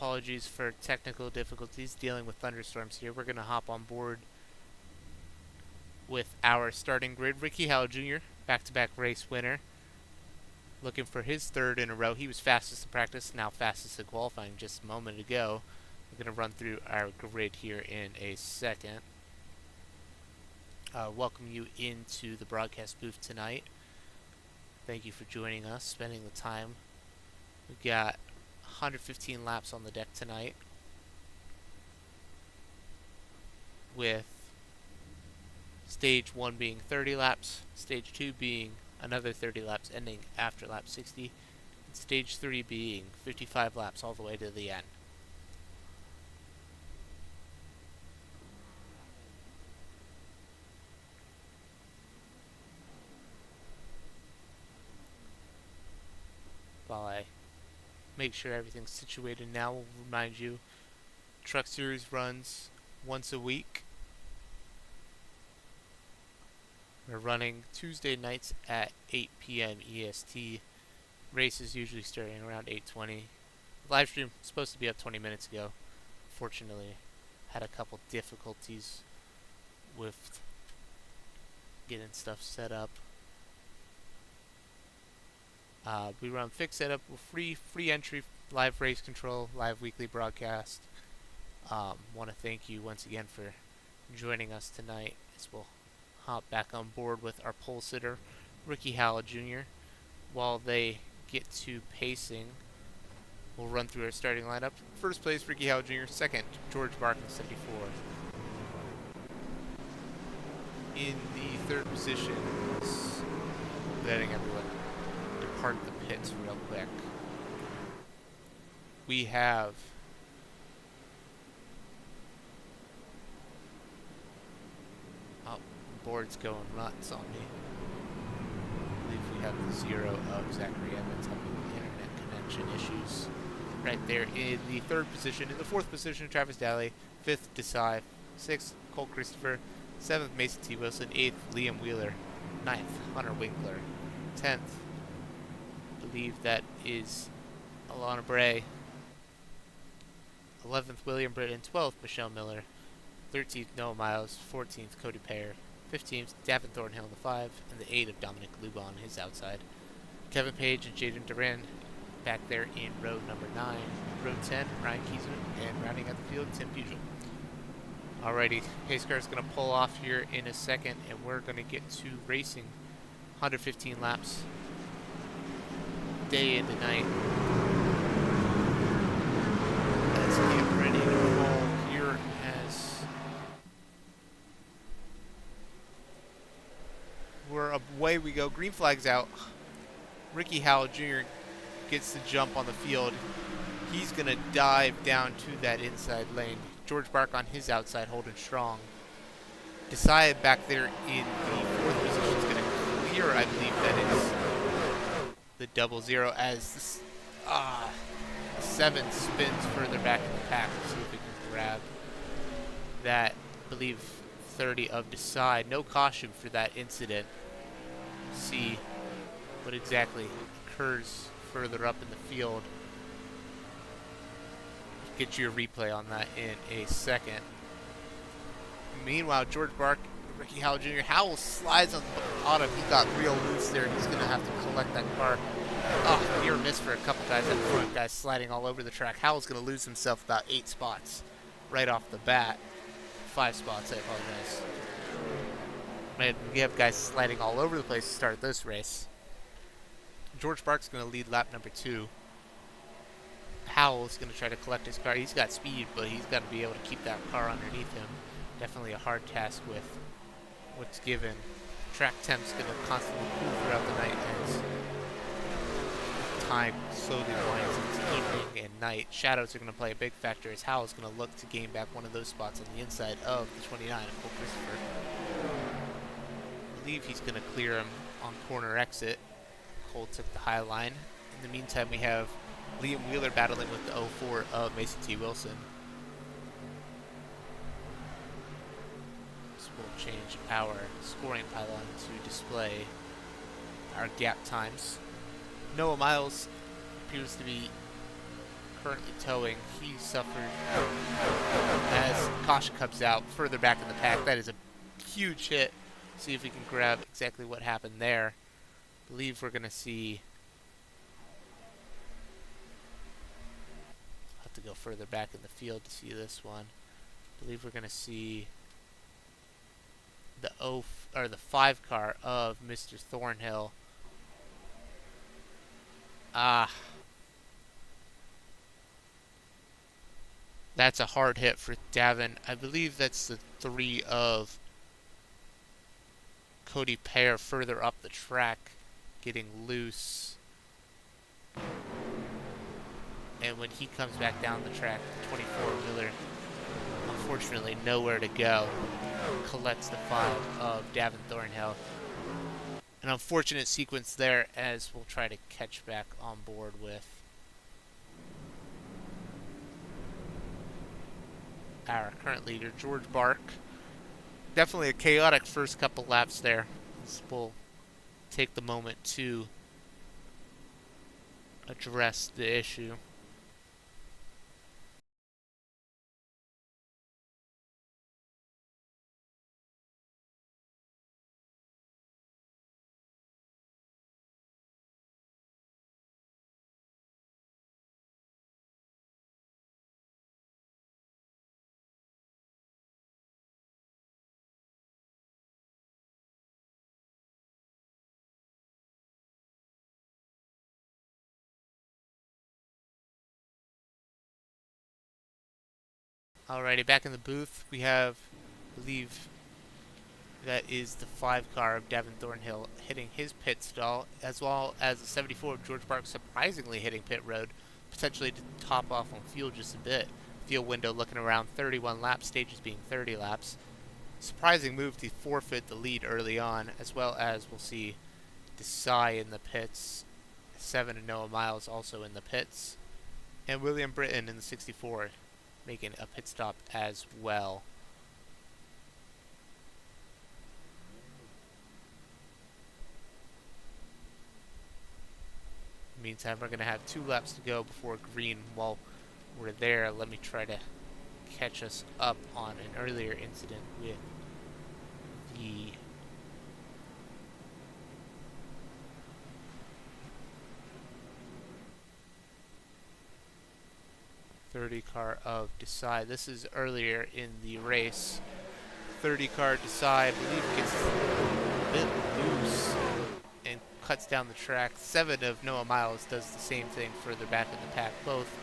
Apologies for technical difficulties dealing with thunderstorms here. We're going to hop on board with our starting grid. Ricky Howell Jr., back-to-back race winner, looking for his third in a row. He was fastest in practice, now fastest in qualifying just a moment ago. We're going to run through our grid here in a second. Welcome you into the broadcast booth tonight. Thank you for joining us, spending the time. We've got 115 laps on the deck tonight, with stage 1 being 30 laps, stage 2 being another 30 laps ending after lap 60, and stage 3 being 55 laps all the way to the end. While I make sure everything's situated now, we'll remind you, Truck Series runs once a week. We're running Tuesday nights at 8 p.m. EST. Races usually starting around 8:20. Live stream was supposed to be up 20 minutes ago. Fortunately, had a couple difficulties with getting stuff set up. We run fixed setup with free entry, live race control, live weekly broadcast. Want to thank you once again for joining us tonight as we'll hop back on board with our pole sitter, Ricky Howell Jr. While they get to pacing, we'll run through our starting lineup. First place, Ricky Howell Jr. Second, George Barkin, 74. In the third position, letting everyone depart the pits real quick. We have board's going nuts on me. I believe we have the 0 of Zachary Evans having internet connection issues. Right there in the third position. In the fourth position, Travis Daly. Fifth, DSA. Sixth, Cole Christopher. Seventh, Mason T. Wilson. Eighth, Liam Wheeler. Ninth, Hunter Winkler. 10th, I believe that is Alana Bray. 11th, William Britton. 12th, Michelle Miller. 13th, Noah Miles. 14th, Cody Payer. 15th, Davin Thornhill in the 5, and the 8 of Dominic Luba on his outside. Kevin Page and Jaden Duran back there in row number 9. Row 10, Ryan Kiesman, and rounding out the field, Tim Pugel. Alrighty, pace car is going to pull off here in a second, and we're going to get to racing 115 laps, day into night. Let's get ready to roll here as away we go. Green flag's out. Ricky Howell Jr. gets the jump on the field. He's going to dive down to that inside lane. George Bark on his outside holding strong. DSA back there in the fourth position is going to clear, I believe that is the 00 as the 7 spins further back in the pack. Let's see if we can grab that, I believe 30 of DSA. No caution for that incident. See what exactly occurs further up in the field. Get you a replay on that in a second. Meanwhile, George Bark, Ricky Howell Jr. Howell slides on the bottom. He got real loose there. He's going to have to collect that car. Oh, near miss for a couple guys at the front. Guys sliding all over the track. Howell's going to lose himself about 8 spots right off the bat. 5 spots, I apologize. Man, we have guys sliding all over the place to start this race. George Bark's going to lead lap number 2. Howell's going to try to collect his car. He's got speed, but he's got to be able to keep that car underneath him. Definitely a hard task with what's given. Track temp's going to constantly cool throughout the night as time slowly winds into evening and night. Shadows are going to play a big factor as Howell's going to look to gain back one of those spots on the inside of the 29 of Cole Christopher. I believe he's going to clear him on corner exit. Cole took the high line. In the meantime, we have Liam Wheeler battling with the 04 of Mason T. Wilson. So we'll change our scoring pylon to display our gap times. Noah Miles appears to be currently towing. He suffered as caution comes out further back in the pack. That is a huge hit. See if we can grab exactly what happened there. I believe we're going to see... I'll have to go further back in the field to see this one. I believe we're going to see the 5 car of Mr. Thornhill. That's a hard hit for Davin. I believe that's the 3 of Cody Pear further up the track, getting loose. And when he comes back down the track, the 24 wheeler, unfortunately nowhere to go, collects the 5 of Davin Thornhill. An unfortunate sequence there, as we'll try to catch back on board with our current leader, George Bark. Definitely a chaotic first couple laps there. We'll take the moment to address the issue. Alrighty, back in the booth, we have, I believe, that is the 5 car of Davin Thornhill hitting his pit stall, as well as the 74 of George Bark surprisingly hitting pit road, potentially to top off on fuel just a bit. Fuel window looking around 31 laps, stages being 30 laps. Surprising move to forfeit the lead early on, as well as we'll see DSA in the pits, 7 of Noah Miles also in the pits, and William Britton in the 64 making a pit stop as well. Meantime, we're going to have 2 laps to go before green. While we're there, let me try to catch us up on an earlier incident with the .30 car of DSA. This is earlier in the race. 30 car DSA, I believe, gets a bit loose and cuts down the track. 7 of Noah Miles does the same thing further back in the pack. Both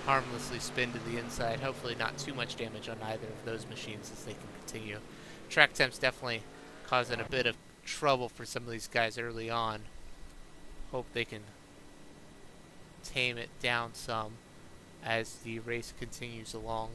harmlessly spin to the inside. Hopefully not too much damage on either of those machines as they can continue. Track temps definitely causing a bit of trouble for some of these guys early on. Hope they can tame it down some as the race continues along.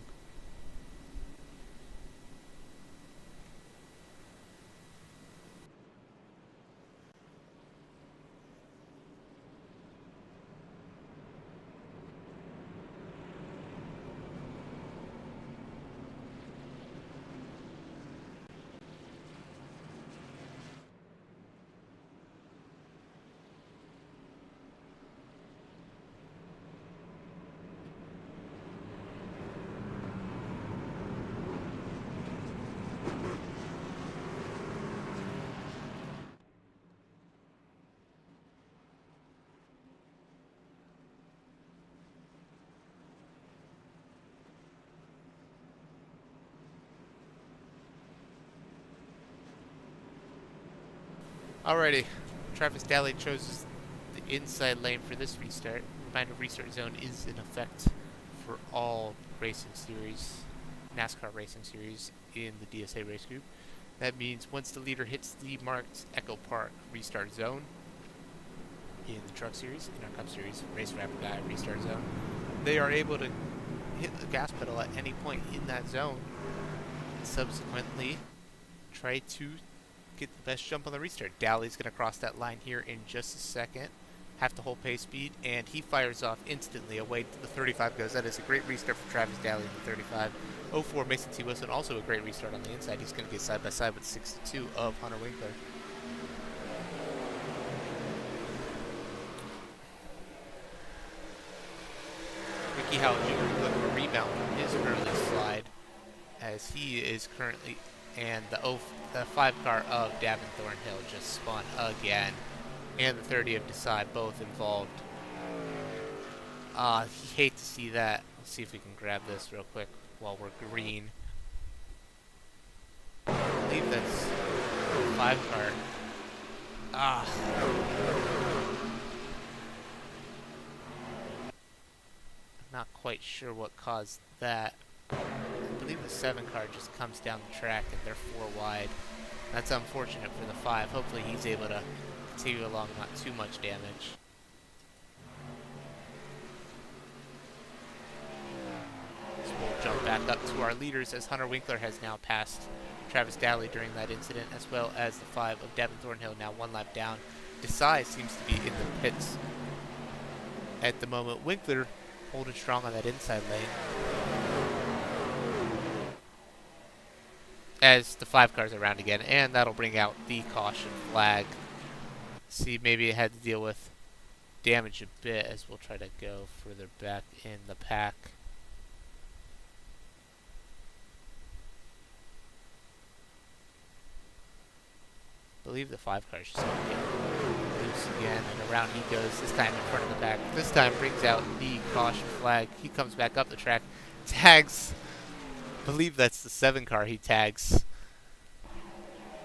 Alrighty, Travis Daly chose the inside lane for this restart. Reminder, restart zone is in effect for all racing series, NASCAR racing series in the DSA race group. That means once the leader hits the marked Echo Park restart zone in the truck series, in our cup series, race rapid guy restart zone, they are able to hit the gas pedal at any point in that zone and subsequently try to get the best jump on the restart. Daly's going to cross that line here in just a second. Have to hold pace speed, and he fires off instantly. Away to the 35 goes. That is a great restart for Travis Daly in the 35. 04 Mason T. Wilson, also a great restart on the inside. He's going to get side by side with 62 of Hunter Winkler. We Ricky Howell Jr. looking to rebound from his early slide, as he is currently, and the 5 car of Davin Thornhill just spun again, and the 30 of DSA both involved. You hate to see that. Let's see if we can grab this real quick while we're green. I believe that's 5 car. I'm not quite sure what caused that. I believe the 7 car just comes down the track and they're 4 wide. That's unfortunate for the 5. Hopefully he's able to continue along, not too much damage. So we'll jump back up to our leaders, as Hunter Winkler has now passed Travis Dowley during that incident, as well as the 5 of Davin Thornhill, now 1 lap down. DSA seems to be in the pits at the moment. Winkler holding strong on that inside lane, as the 5 cars around again, and that'll bring out the caution flag. See, maybe it had to deal with damage a bit, as we'll try to go further back in the pack. I believe the 5 cars just going to get loose again, and around he goes, this time in front of the pack. This time brings out the caution flag. He comes back up the track, tags, I believe that's the 7 car he tags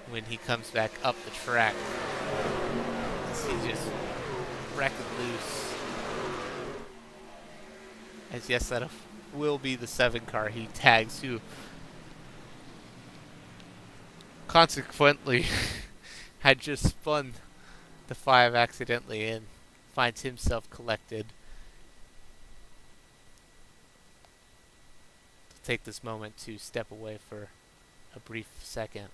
when he comes back up the track. He's just wrecking loose. As yes, that will be the 7 car he tags, who consequently had just spun the 5 accidentally and finds himself collected. I'll take this moment to step away for a brief second.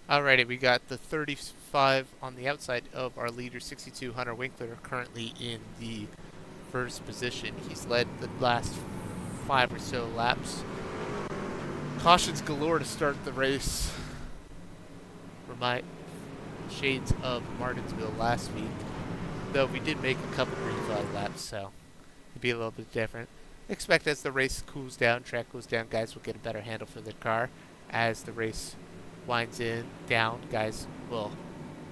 Alrighty, we got the 35 on the outside of our leader, 62, Hunter Winkler, currently in the first position. He's led the last 5 or so laps. Cautions galore to start the race. my shades of Martinsville last week, though we did make a couple green flag laps, so it'd be a little bit different. Expect as the race cools down, track cools down, guys will get a better handle for their car. As the race winds down, guys will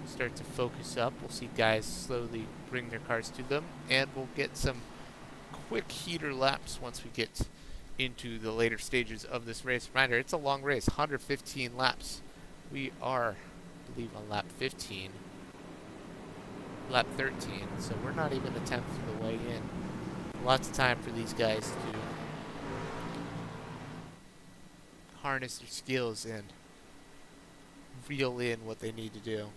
start to focus up. We'll see guys slowly bring their cars to them, and we'll get some quick heater laps once we get into the later stages of this race. Reminder, it's a long race, 115 laps. We are, I believe, on lap 15, lap 13, so we're not even a tenth of the way in. Lots of time for these guys to harness their skills and reel in what they need to do.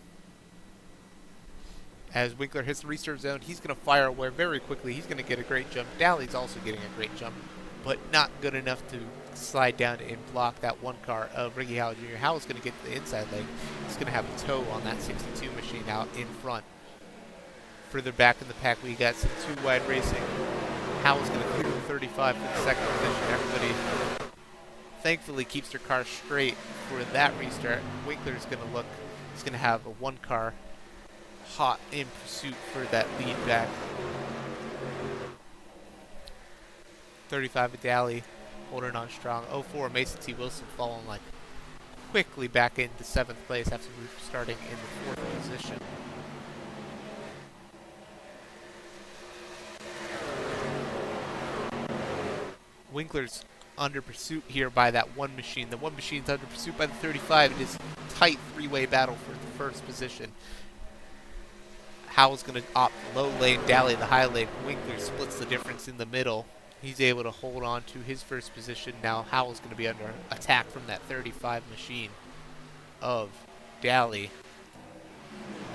As Winkler hits the restart zone, he's going to fire away very quickly. He's going to get a great jump. Daly's also getting a great jump, but not good enough to slide down and block that one car of Ricky Howell Jr. Howell's going to get to the inside leg. He's going to have a tow on that 62 machine out in front. Further back in the pack, we got some two-wide racing. Howell's going to clear the 35 for the second position. Everybody thankfully keeps their car straight for that restart. Winkler's going to look, he's going to have a one car hot in pursuit for that lead back. 35 of Daly holding on strong. 04 Mason T. Wilson falling like quickly back into 7th place after starting in the 4th position. Winkler's under pursuit here by that one machine. The one machine's under pursuit by the 35. It is tight three-way battle for the first position. Howell's going to opt low lane, Daly the high lane. Winkler splits the difference in the middle. He's able to hold on to his first position. Now Howell's going to be under attack from that 35 machine of Daly.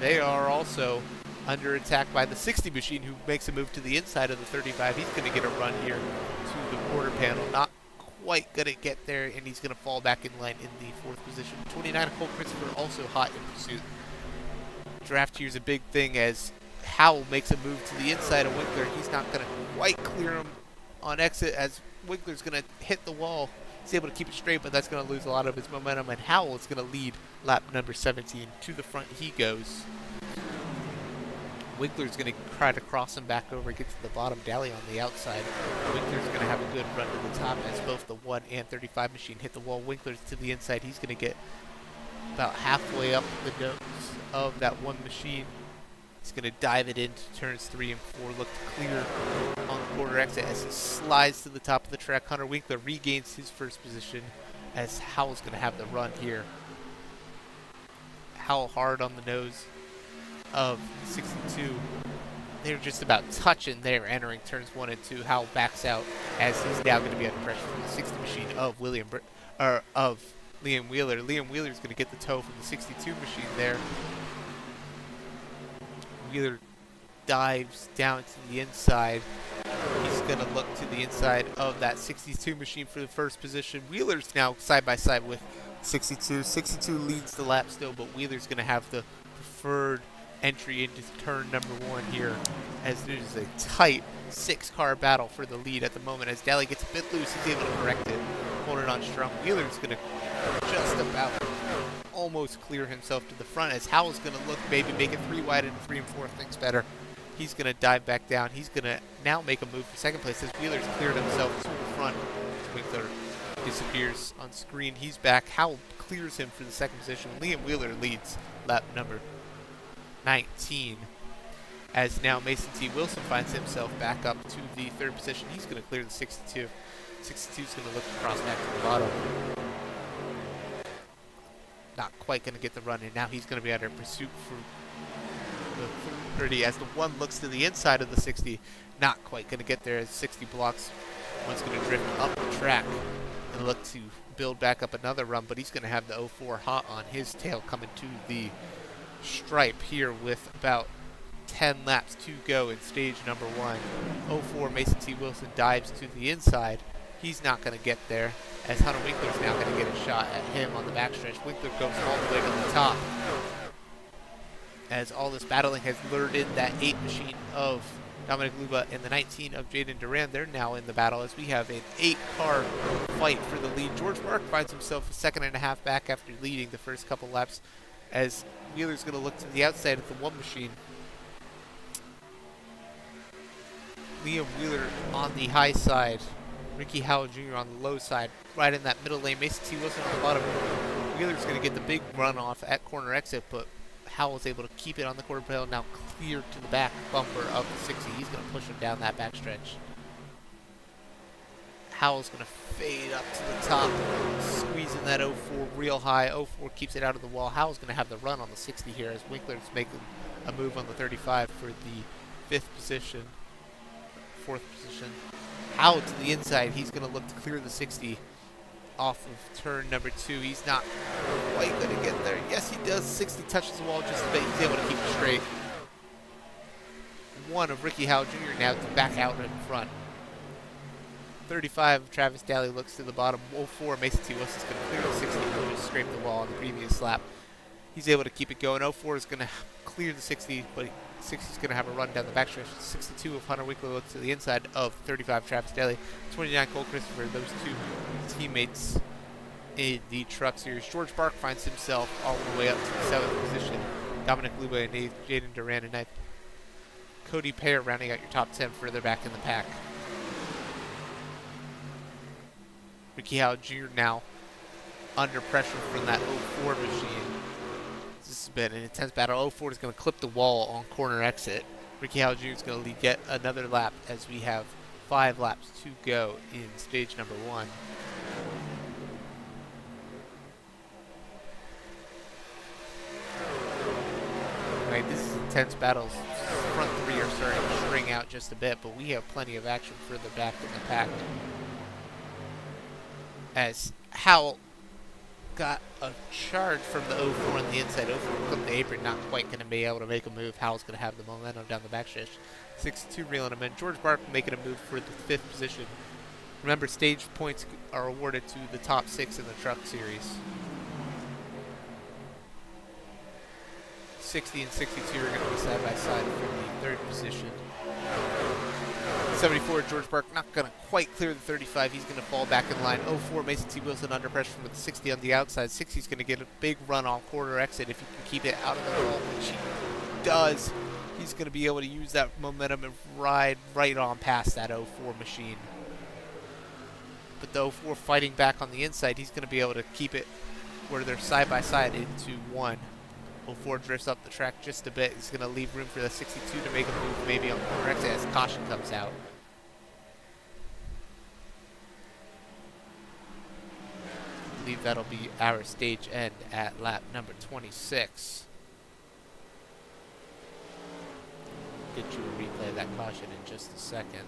They are also under attack by the 60 machine, who makes a move to the inside of the 35. He's going to get a run here to the quarter panel. Not quite going to get there, and he's going to fall back in line in the 4th position. 29 Cole Christopher also hot in pursuit. Draft here's a big thing as Howell makes a move to the inside of Winkler. He's not going to quite clear him on exit as Winkler's going to hit the wall. He's able to keep it straight, but that's going to lose a lot of his momentum, and Howell is going to lead lap number 17. To the front he goes. Winkler's going to try to cross him back over, get to the bottom. Daly on the outside. Winkler's going to have a good run to the top as both the 1 and 35 machine hit the wall. Winkler's to the inside. He's going to get about halfway up the nose of that one machine. He's going to dive it into turns 3 and 4. Look to clear on the quarter exit as he slides to the top of the track. Hunter Winkler regains his first position as Howell's going to have the run here. Howell hard on the nose of 62. They're just about touching there entering turns 1 and 2. Howell backs out as he's now going to be under pressure from the 60 machine of Liam Wheeler. Liam Wheeler's going to get the tow from the 62 machine there. Wheeler dives down to the inside. He's going to look to the inside of that 62 machine for the first position. Wheeler's now side by side with 62. 62 leads the lap still, but Wheeler's going to have the preferred entry into turn number 1 here, as there's a tight 6-car battle for the lead at the moment. As Daly gets a bit loose, he's able to correct it, hold it on strong. Wheeler's going to just about almost clear himself to the front, as Howell's going to look, maybe make it 3 wide and 3 and 4 things better. He's going to dive back down. He's going to now make a move for second place as Wheeler's cleared himself to the front. Winkler disappears on screen. He's back. Howell clears him for the second position. Liam Wheeler leads lap number 19, as now Mason T. Wilson finds himself back up to the 3rd position. He's going to clear the 62. 62 is going to look to cross back to the bottom. Not quite going to get the run, and now he's going to be under pursuit for the 30 as the 1 looks to the inside of the 60. Not quite going to get there as 60 blocks. 1's going to drift up the track and look to build back up another run, but he's going to have the 04 hot on his tail coming to the stripe here with about 10 laps to go in stage number 1. 04 Mason T. Wilson dives to the inside. He's not going to get there, as Hunter Winkler's now going to get a shot at him on the backstretch. Winkler goes all the way to the top, as all this battling has lured in that 8 machine of Dominic Luba and the 19 of Jaden Duran. They're now in the battle as we have an 8-car fight for the lead. George Mark finds himself a second and a half back after leading the first couple laps. as Wheeler's going to look to the outside of the 1 machine. Liam Wheeler on the high side, Ricky Howell Jr. on the low side, right in that middle lane. Mason T. Wilson on the bottom. Wheeler's going to get the big runoff at corner exit, but Howell's able to keep it on the quarter rail, now clear to the back bumper of the 60. He's going to push him down that backstretch. Howell's going to fade up to the top, squeezing that 04 real high. 04 keeps it out of the wall. Howell's going to have the run on the 60 here as Winkler's making a move on the 35 for the 5th position. 4th position. Howell to the inside. He's going to look to clear the 60 off of turn number 2. He's not quite going to get there. Yes, he does. 60 touches the wall just a bit. He's able to keep it straight. 1 of Ricky Howell Jr. now to back out in front. 35, Travis Daly looks to the bottom. 04, Mason T. Wilson's going to clear the 60, who just scraped the wall on the previous lap. He's able to keep it going. 04 is going to clear the 60, but 60 is going to have a run down the backstretch. 62 of Hunter Winkler looks to the inside of 35, Travis Daly. 29, Cole Christopher, those 2 teammates in the truck series. George Bark finds himself all the way up to the 7th position. Dominic Luba and Jaden Duran and Cody Payer rounding out your top 10 further back in the pack. Ricky Howell Jr. now under pressure from that 04 machine. This has been an intense battle. 04 is going to clip the wall on corner exit. Ricky Howell Jr. is going to get another lap as we have 5 laps to go in stage number 1. Right, this is intense battles. Front 3 are starting to string out just a bit, but we have plenty of action further back in the pack. As Howell got a charge from the 04 on the inside. 04 clipped the apron, not quite going to be able to make a move. Howell's going to have the momentum down the backstretch. 62 reeling him in. George Bark making a move for the 5th position. Remember, stage points are awarded to the top 6 in the truck series. 60 and 62 are going to be side by side for the 3rd position. 74, George Bark not going to quite clear the 35. He's going to fall back in line. 04, Mason T. Wilson under pressure with the 60 on the outside. 60 is going to get a big run on quarter exit if he can keep it out of the wall, which he does. He's going to be able to use that momentum and ride right on past that 04 machine. But the 04 fighting back on the inside, he's going to be able to keep it where they're side by side into 1. 04 drifts up the track just a bit. He's going to leave room for the 62 to make a move maybe on corner exit as caution comes out. I believe that'll be our stage end at lap number 26. Get you a replay of that caution in just a second.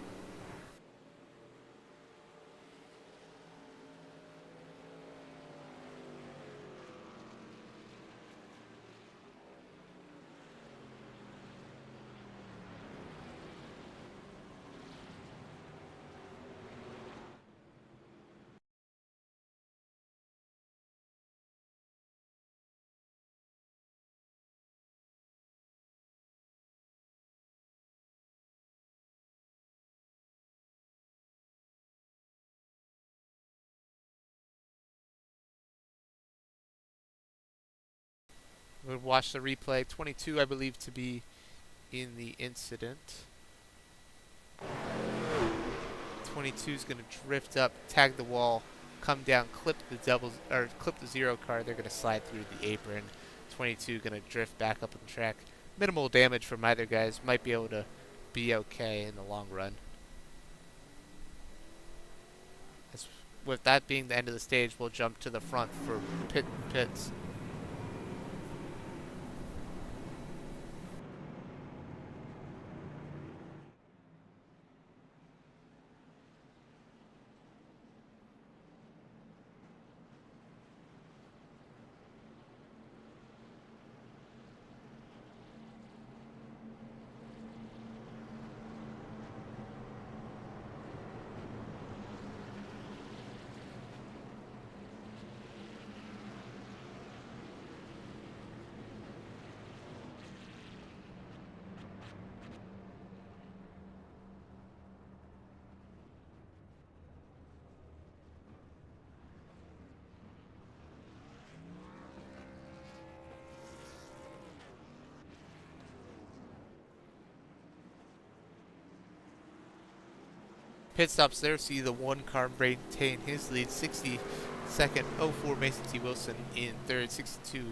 We'll watch the replay. 22, I believe, to be in the incident. 22 is going to drift up, tag the wall, come down, clip the 0 car. They're going to slide through the apron. 22 going to drift back up on the track. Minimal damage from either guys. Might be able to be okay in the long run. With that being the end of the stage, we'll jump to the front for pits. Pit stops there see the one car maintain his lead. 62nd, 04 Mason T. Wilson in third, 62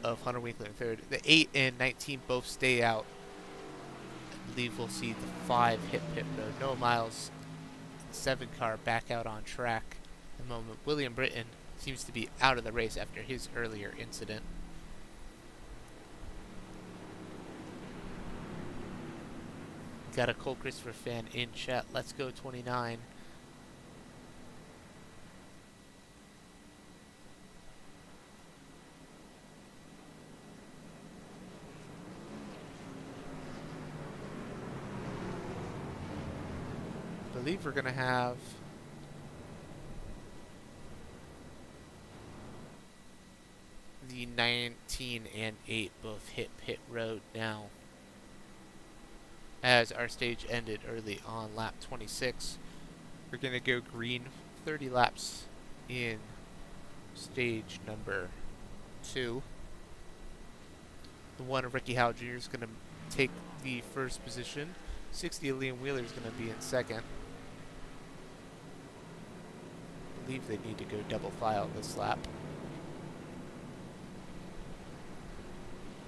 of Hunter Winkler in third. The 8 and 19 both stay out. I believe we'll see the 5 hit pit road. Noah Miles, 7 car back out on track. At the moment, William Britton seems to be out of the race after his earlier incident. Got a Cole Christopher fan in chat. Let's go 29. I believe we're going to have the 19 and 8 both hit pit road now, as our stage ended early on lap 26. We're going to go green 30 laps in stage number 2. The one of Ricky Howell Jr. is going to take the first position. 60 of Liam Wheeler is going to be in second. I believe they need to go double file this lap,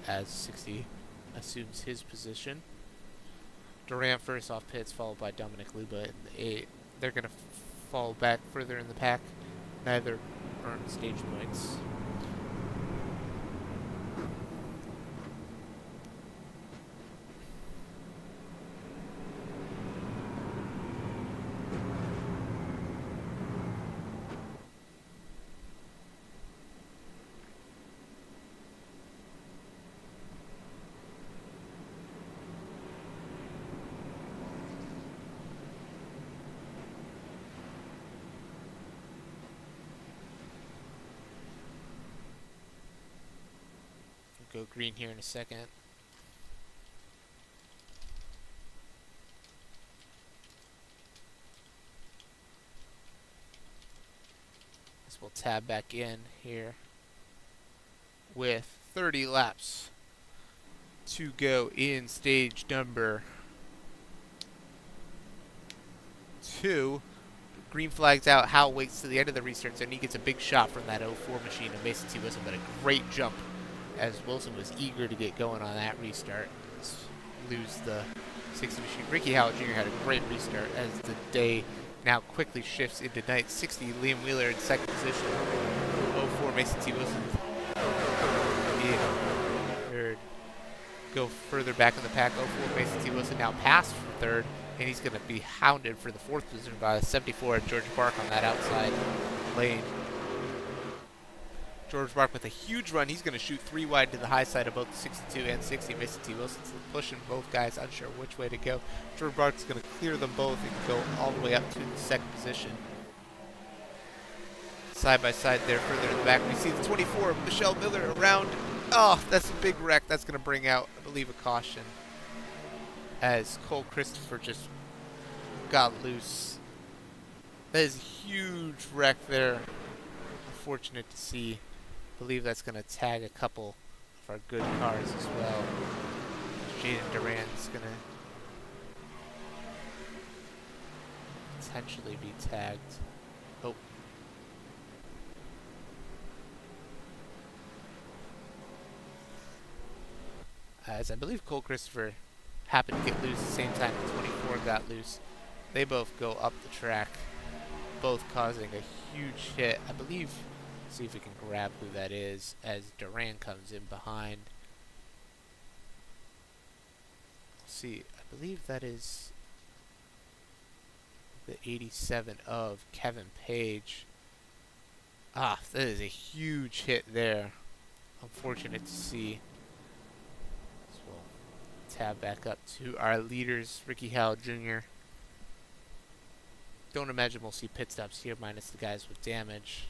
as 60 assumes his position. Durant first off pits, followed by Dominic Luba in the 8. They're going to fall back further in the pack. Neither earn stage points. Go green here in a second. This will tab back in here with 30 laps to go in stage number 2. Green flags out. Howell waits to the end of the restarts, and he gets a big shot from that 04 machine of Mason T. Wilson, but a great jump, as Wilson was eager to get going on that restart. Let's lose the 60 machine. Ricky Howell Jr. had a great restart as the day now quickly shifts into night. 60 Liam Wheeler in second position. 04 Mason T. Wilson in third. Go further back in the pack. 04 Mason T. Wilson now passed for third, and he's going to be hounded for the fourth position by 74 George Bark on that outside lane. George Bark with a huge run. He's going to shoot 3 wide to the high side of both the 62 and 60. Mason T. Wilson's pushing both guys, unsure which way to go. George Bark's going to clear them both and go all the way up to the second position. Side by side there, further in the back, we see the 24, Michelle Miller, around. Oh, that's a big wreck. That's going to bring out, I believe, a caution, as Cole Christopher just got loose. That is a huge wreck there. Unfortunate to see. I believe that's going to tag a couple of our good cars as well. Jaden Duran's going to potentially be tagged. Oh. As I believe Cole Christopher happened to get loose at the same time the 24 got loose. They both go up the track, both causing a huge hit. I believe, see if we can grab who that is, as Duran comes in behind. Let's see, I believe that is the 87 of Kevin Page. Ah, that is a huge hit there. Unfortunate to see. So we'll tab back up to our leaders, Ricky Howell Jr. Don't imagine we'll see pit stops here minus the guys with damage.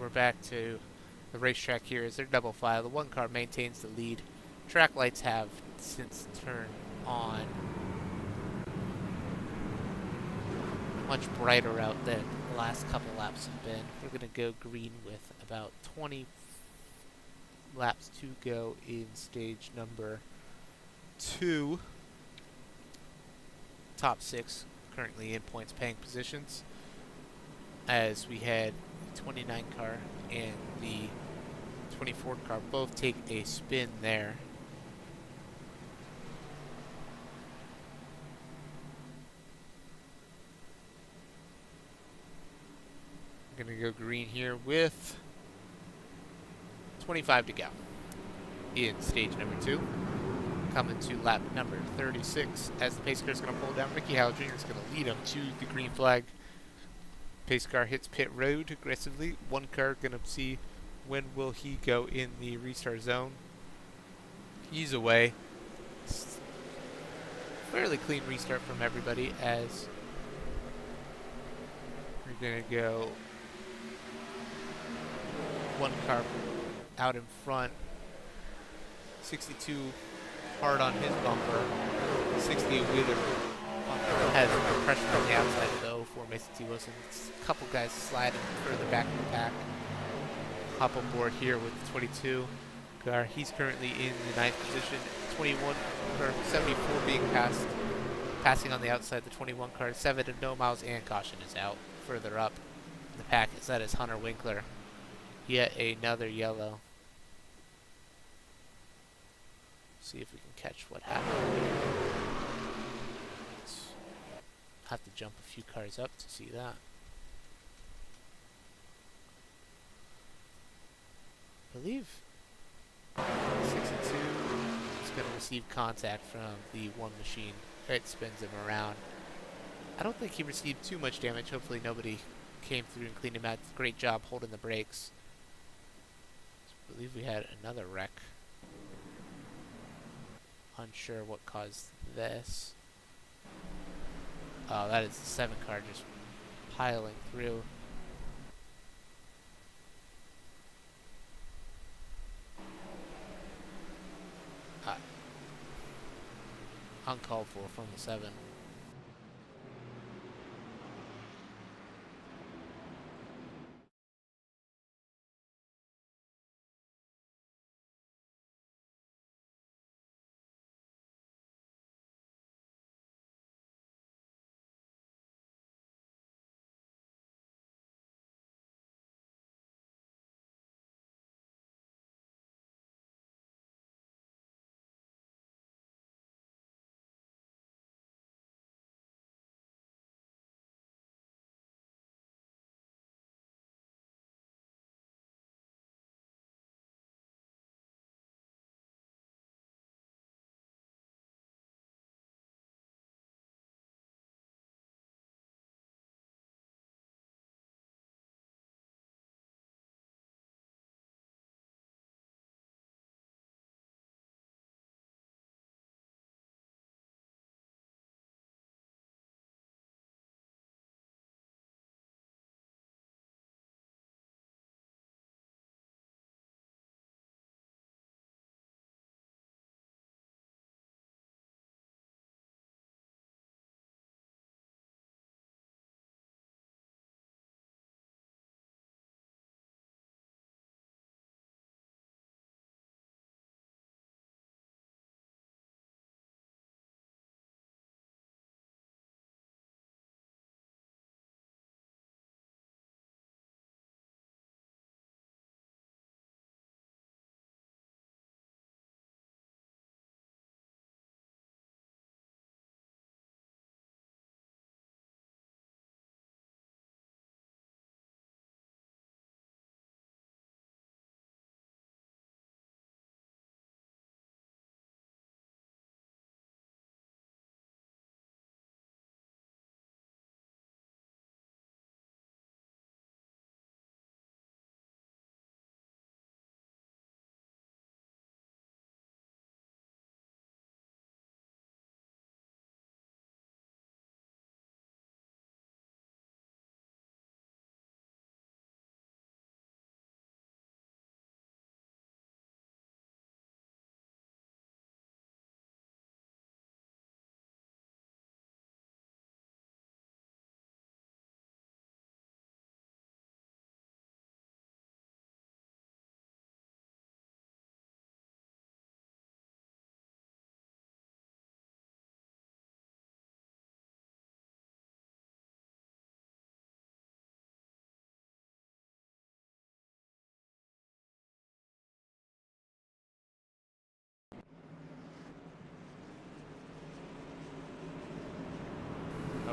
we're back to the racetrack here as they're double file. The one car maintains the lead. Track lights have since turned on. Much brighter out than the last couple laps have been. We're going to go green with about 20 laps to go in stage number 2. Top 6 currently in points paying positions as we had the 29 car and the 24 car both take a spin there. I'm going to go green here with 25 to go in stage number 2. Coming to lap number 36 as the pace car is going to pull down. Ricky Howell Jr. is going to lead him to the green flag. Pace car hits pit road aggressively. One car going to see when will he go in the restart zone. He's away. Fairly clean restart from everybody as we're going to go one car out in front. 62 hard on his bumper. 60 Wheeler has pressure on the outside though for Mason T. Wilson. A couple guys sliding further back in the pack. Hop on board here with the 22 car. He's currently in the 9th position. 21 or 74 being passed. Passing on the outside, the 21 car. 7 to no miles and caution is out. Further up in the pack, that is Hunter Winkler. Yet another yellow. See if we can catch what happened. Let's have to jump a few cars up to see that. I believe 62 is going to receive contact from the one machine. It spins him around. I don't think he received too much damage. Hopefully nobody came through and cleaned him out. Great job holding the brakes. I believe we had another wreck. Unsure what caused this. Oh, that is the 7 car just piling through. Uncalled for from the 7.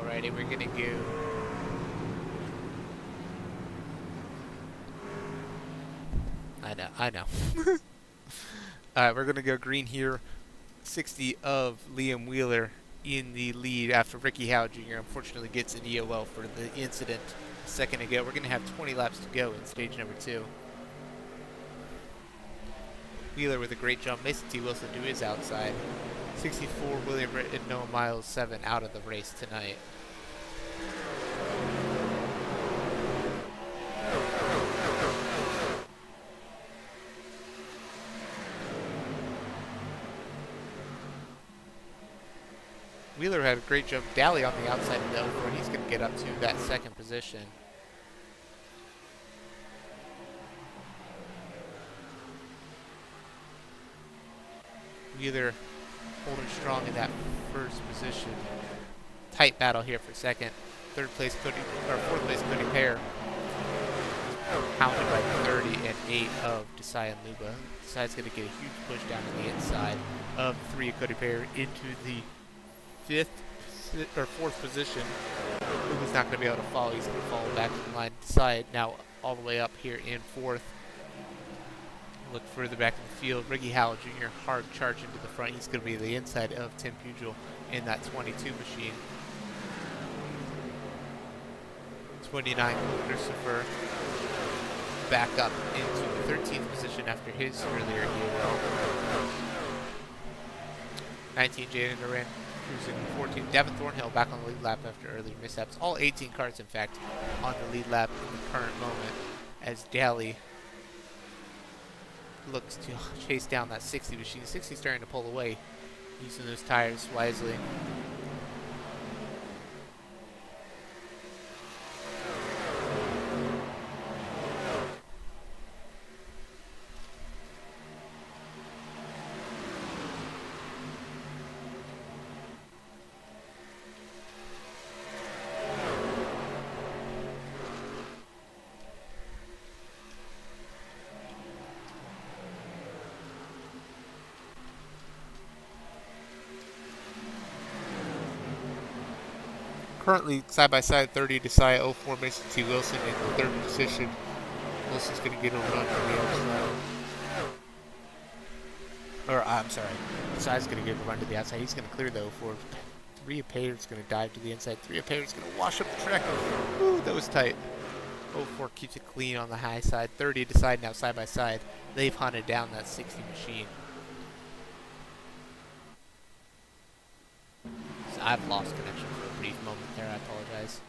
Alrighty, we're gonna go. I know. Alright, we're gonna go green here. 60 of Liam Wheeler in the lead after Ricky Howe Jr. unfortunately gets an EOL for the incident a second ago. We're gonna have 20 laps to go in stage number 2. Wheeler with a great jump. Mason T. Wilson to his outside. 64, William and Noah Miles 7 out of the race tonight. Wheeler had a great jump. Daly on the outside of Delver, and he's going to get up to that second position. Wheeler holding strong in that first position. Tight battle here for second. Fourth place Cody Pear. Pounded by 30 and 8 of Desai and Luba. Desai's going to get a huge push down to the inside of 3 of Cody Pear into the fourth position. Luba's not going to be able to follow. He's going to fall back in line. Desai now all the way up here in 4th. Look further back in the field. Ricky Howell Jr. hard charge into the front. He's going to be the inside of Tim Pugil in that 22 machine. 29 Christopher back up into the 13th position after his earlier EOL. 19 Jaden Duran cruising 14. Devin Thornhill back on the lead lap after earlier mishaps. All 18 cars, in fact, on the lead lap in the current moment as Daly looks to chase down that 60 machine. 60 starting to pull away, using those tires wisely. Currently side-by-side 30 Desai 04 Mason T. Wilson in the 3rd position. Wilson's going to get a run from the outside. Or, I'm sorry. Desai's going to get a run to the outside. He's going to clear the 04. 3 of Payer's going to dive to the inside. 3 of Payer's going to wash up the track. Ooh, that was tight. 04 keeps it clean on the high side. 30 Desai now side-by-side. They've hunted down that 60 machine. So I've lost connection for a brief moment there. I apologize.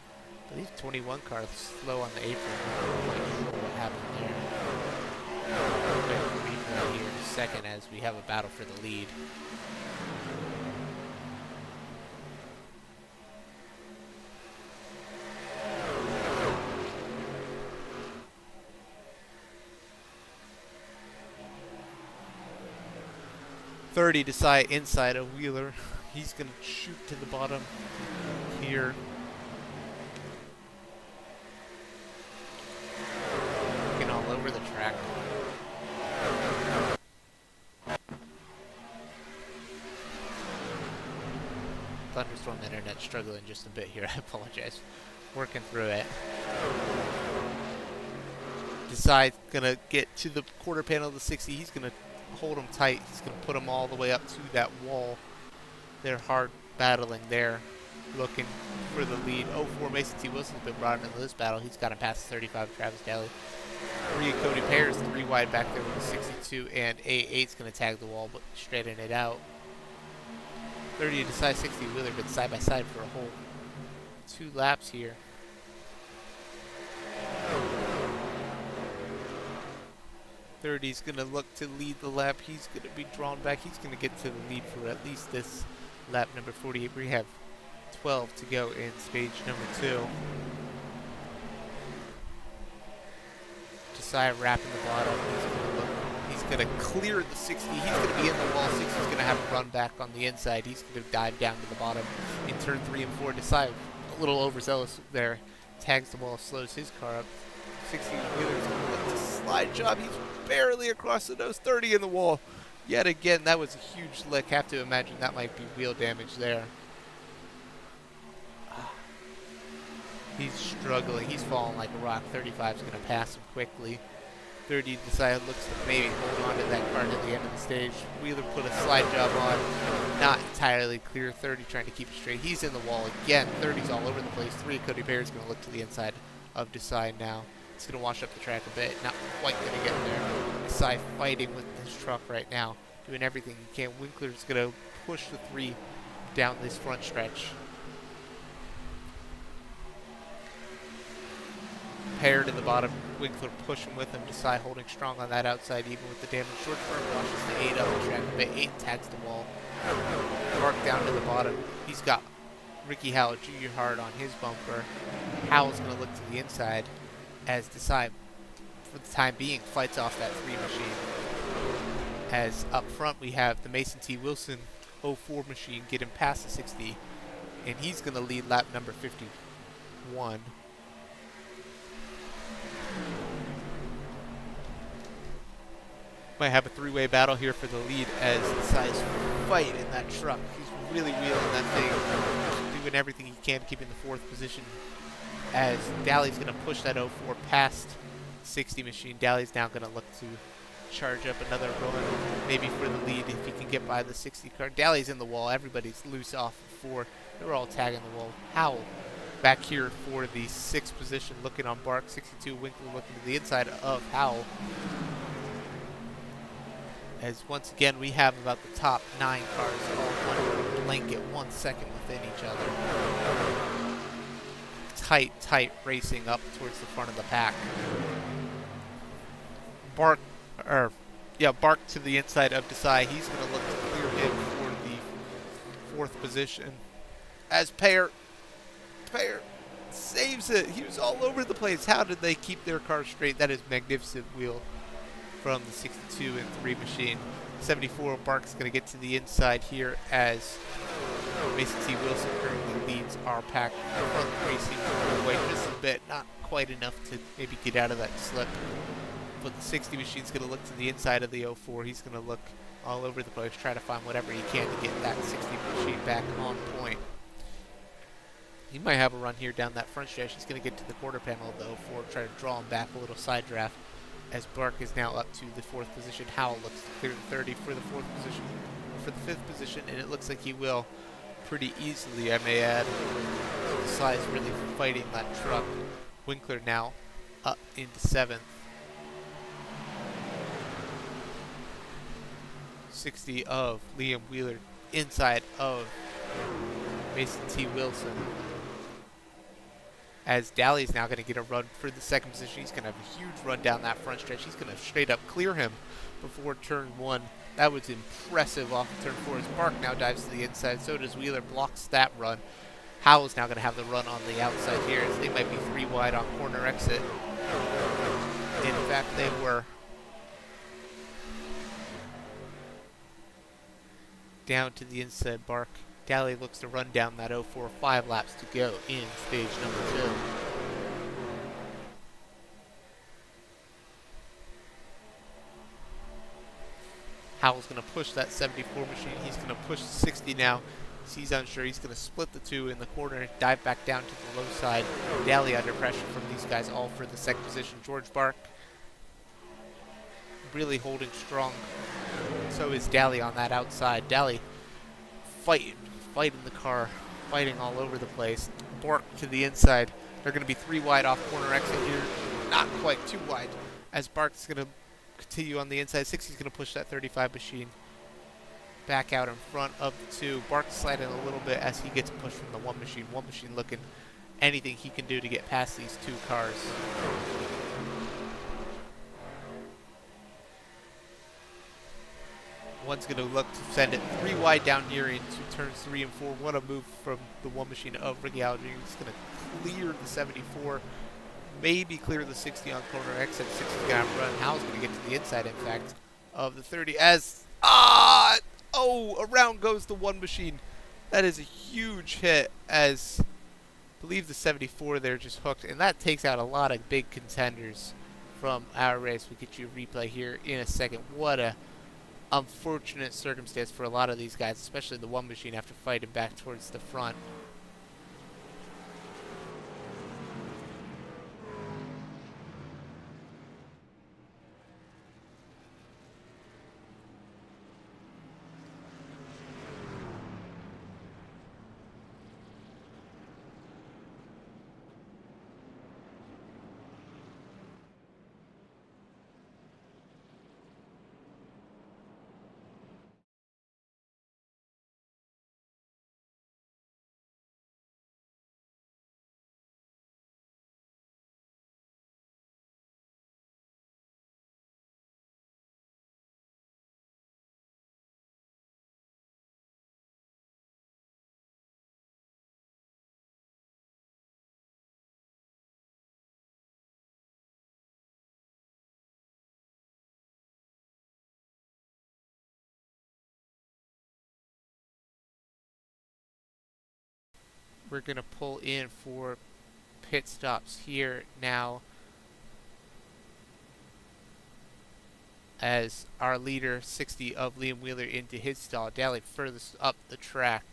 I believe 21 car slow on the apron. I'm not quite sure what happened there. Quick replay here in a second as we have a battle for the lead. .30 Desai inside of Wheeler. He's going to shoot to the bottom here. Looking all over the track. Thunderstorm internet struggling just a bit here. I apologize. Working through it. Desai's going to get to the quarter panel of the 60. He's going to hold him tight. He's going to put him all the way up to that wall. They're hard battling there, looking for the lead. 04 Mason T. Wilson's been brought into this battle. He's got him past 35 Travis Daly. 3 Cody Pears, 3 wide back there with a 62, and A8's going to tag the wall, but straighten it out. 30 Desai 60 Wheeler, but side by side for a whole 2 laps here. .30's going to look to lead the lap. He's going to be drawn back. He's going to get to the lead for at least this lap number 48. We have 12 to go in stage number 2. Desai wrapping the bottom. He's going to clear the 60. He's going to be in the wall. 60's going to have a run back on the inside. He's going to dive down to the bottom in turn 3 and 4. Desai a little overzealous there. Tags the wall, slows his car up. 60 Wheeler's going to look to slide job. He's barely across the nose. 30 in the wall. Yet again, that was a huge lick. Have to imagine that might be wheel damage there. He's struggling. He's falling like a rock. 35 is going to pass him quickly. 30 decided looks to maybe hold on to that car to the end of the stage. Wheeler put a slide job on. Not entirely clear. 30 trying to keep it straight. He's in the wall again. 30's all over the place. 3 Cody Bear is going to look to the inside of Desai now. It's going to wash up the track a bit. Not quite going to get there. Desai fighting with his truck right now. Doing everything he can. Winkler's going to push the 3 down this front stretch. Paired in the bottom, Winkler pushing with him, Desai holding strong on that outside, even with the damage. George Burke washes the 8 up the track a bit. 8 tags the wall. Mark down to the bottom. He's got Ricky Howell Jr. hard on his bumper. Howell's going to look to the inside as Desai, for the time being, fights off that 3 machine. As up front we have the Mason T. Wilson 04 machine getting past the 60, and he's going to lead lap number 51. Might have a 3-way battle here for the lead as Desai's fight in that truck. He's really wheeling that thing, doing everything he can, keeping the 4th position. As Daly's going to push that 04 past 60 machine. Daly's now going to look to charge up another run, maybe for the lead if he can get by the 60 car. Daly's in the wall. Everybody's loose off the 4. They're all tagging the wall. Howell back here for the 6th position, looking on Bark. 62 Winkler looking to the inside of Howell. As once again we have about the top 9 cars all one blanket, 1 second within each other. Tight racing up towards the front of the pack. Bark to the inside of Desai. He's going to look to clear him for the 4th position. As Payer saves it. He was all over the place. How did they keep their car straight? That is magnificent wheel from the 62 and 3 machine. 74 Bark's going to get to the inside here as Mason T. Wilson currently leads our pack. Front racing away just a bit, not quite enough to maybe get out of that slip. But the 60 machine's going to look to the inside of the 04. He's going to look all over the place, try to find whatever he can to get that 60 machine back on point. He might have a run here down that front stretch. He's going to get to the quarter panel though for try to draw him back a little side draft. As Bark is now up to the 4th position. Howell looks to clear the 30 for the 4th position, for the 5th position, and it looks like he will pretty easily, I may add. Desai's really fighting that truck. Winkler now up into 7th. 60 of Liam Wheeler inside of Mason T. Wilson. As Daly's now going to get a run for the 2nd position. He's going to have a huge run down that front stretch. He's going to straight up clear him before turn 1. That was impressive off of turn 4. As Bark now dives to the inside. So does Wheeler, blocks that run. Howell's now going to have the run on the outside here as they might be 3 wide on corner exit. In fact, they were. Down to the inside, Bark. Daly looks to run down that 04, 5 laps to go in stage number 2. Howell's going to push that 74 machine. He's going to push the 60 now. He's unsure. He's going to split the 2 in the corner, dive back down to the low side. Daly under pressure from these guys, all for the 2nd position. George Bark really holding strong. So is Daly on that outside. Daly fighting the car, fighting all over the place. Bark to the inside. They're going to be 3 wide off corner exit here. Not quite 2 wide as Bark's going to continue on the inside. 60's going to push that 35 machine back out in front of the 2. Bark's sliding a little bit as he gets pushed from the 1 machine. 1 machine looking anything he can do to get past these 2 cars. One's going to look to send it 3 wide down here into turns 3 and 4. What a move from the 1 machine of Ricky Alger. He's going to clear the 74, maybe clear the 60 on corner exit. 60's going to have a run. Howell's going to get to the inside, in fact, of the 30 as, around goes the 1 machine. That is a huge hit as I believe the 74 there just hooked, and that takes out a lot of big contenders from our race. We'll get you a replay here in a second. What a unfortunate circumstance for a lot of these guys, especially the 1 machine after fighting back towards the front. we're going to pull in for pit stops here now as our leader 60 of Liam Wheeler into his stall, Daly furthest up the track.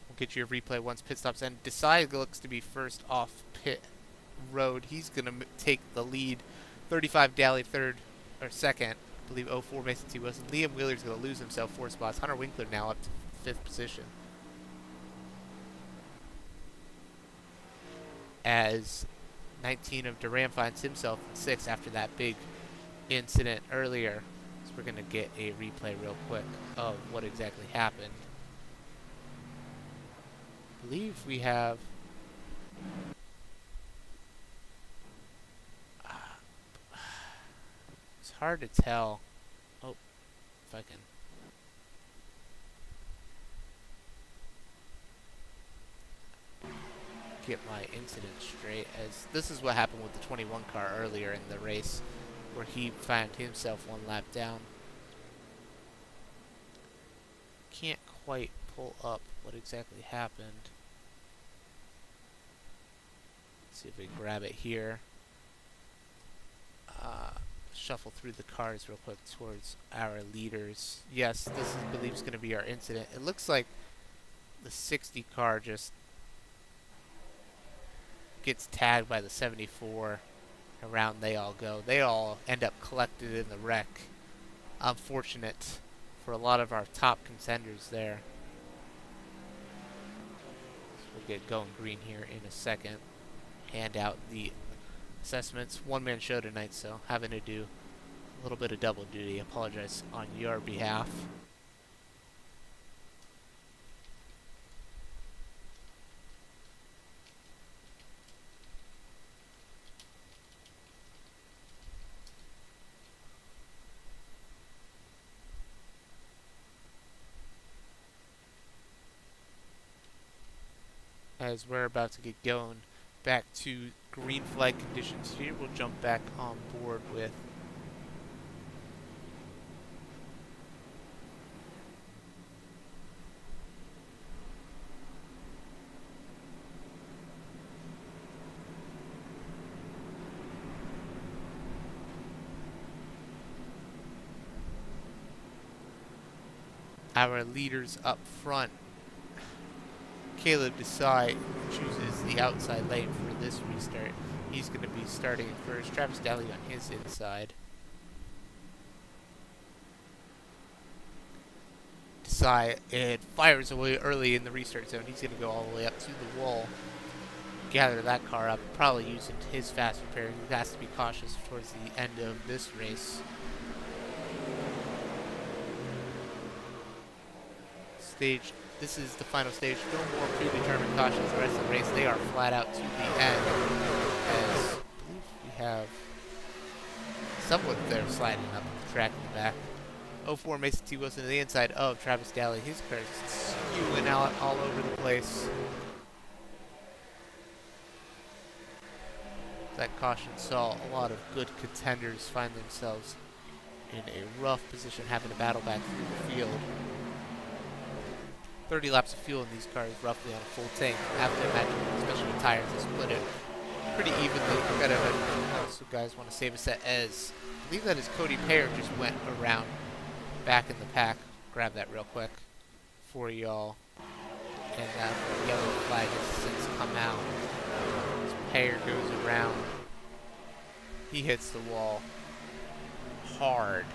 We'll get you a replay once pit stops end. DSA looks to be first off pit road. He's going to take the lead. 35 Daly third or second. I believe 04 Mason T. Wilson. Liam Wheeler's going to lose himself 4 spots. Hunter Winkler now up to 5th position. As 19 of Duran finds himself in 6th after that big incident earlier. So we're going to get a replay real quick of what exactly happened. I believe we have it's hard to tell. Oh, if I can get my incident straight, as this is what happened with the 21 car earlier in the race where he found himself 1 lap down. Can't quite pull up what exactly happened. Let's see if we can grab it here. Shuffle through the cars real quick towards our leaders. Yes, this is believed going to be our incident. It looks like the 60 car just gets tagged by the 74. Around they all go. They all end up collected in the wreck. Unfortunate for a lot of our top contenders there. So we'll get going green here in a second. Hand out the assessments. One-man show tonight, so having to do a little bit of double duty. Apologize on your behalf. As we're about to get going back to green flag conditions here, we'll jump back on board with our leaders up front. Caleb DSA chooses the outside lane for this restart. He's going to be starting first. Travis Daly on his inside. DSA, it fires away early in the restart zone. He's going to go all the way up to the wall. Gather that car up. Probably use his fast repair. He has to be cautious towards the end of this race. This is the final stage. No more predetermined cautions the rest of the race. They are flat out to the end. As I believe we have someone there sliding up the track in the back. 04 Mason T. Wilson to the inside of Travis Daly. His car is skewing out all over the place. That caution saw a lot of good contenders find themselves in a rough position, having to battle back through the field. 30 laps of fuel in these cars, roughly on a full tank. I have to imagine, especially with tires, they split it pretty evenly. We've got to so guys want to save a set as I believe that is Cody Payer just went around back in the pack. Grab that real quick for y'all. And the yellow flag has since come out. As Payer goes around. He hits the wall hard.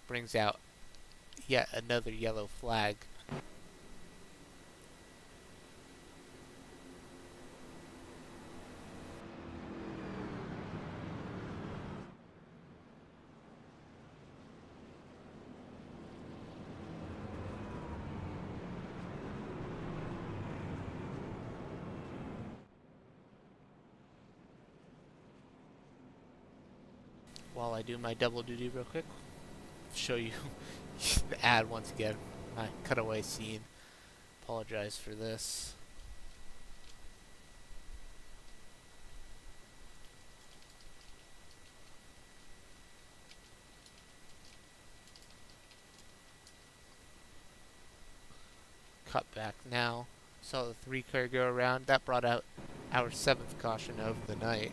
Brings out yet another yellow flag. While I do my double duty real quick, show you the ad once again, my cutaway scene. Apologize for this. saw the 3-car go around. That brought out our 7th caution of the night.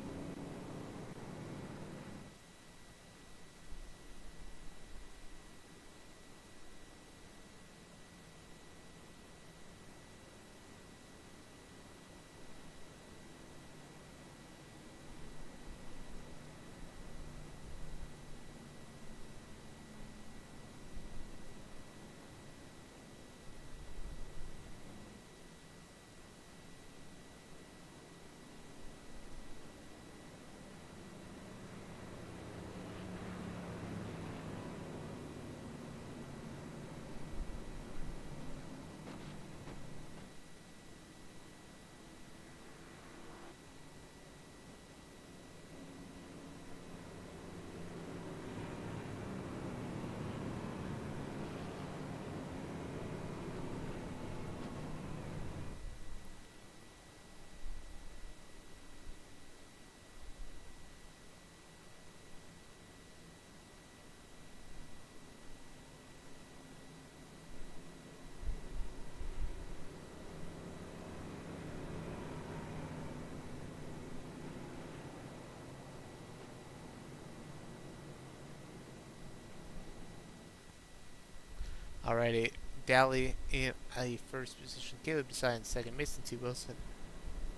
Alrighty, Daly in a first position, Caleb DSA in second, Mason T. Wilson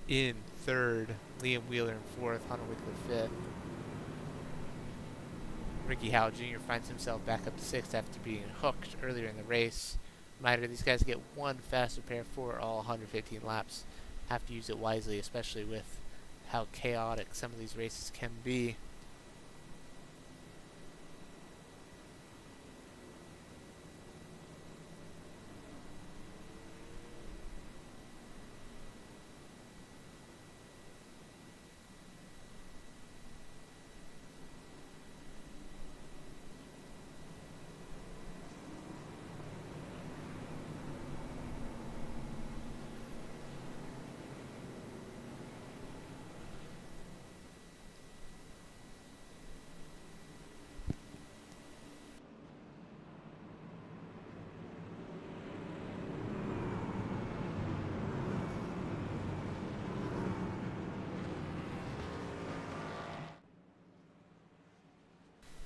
in third, Liam Wheeler in fourth, Hunter Wickler fifth. Ricky Howell Jr. finds himself back up to sixth after being hooked earlier in the race. Reminder, these guys get one faster pair for all 115 laps. Have to use it wisely, especially with how chaotic some of these races can be.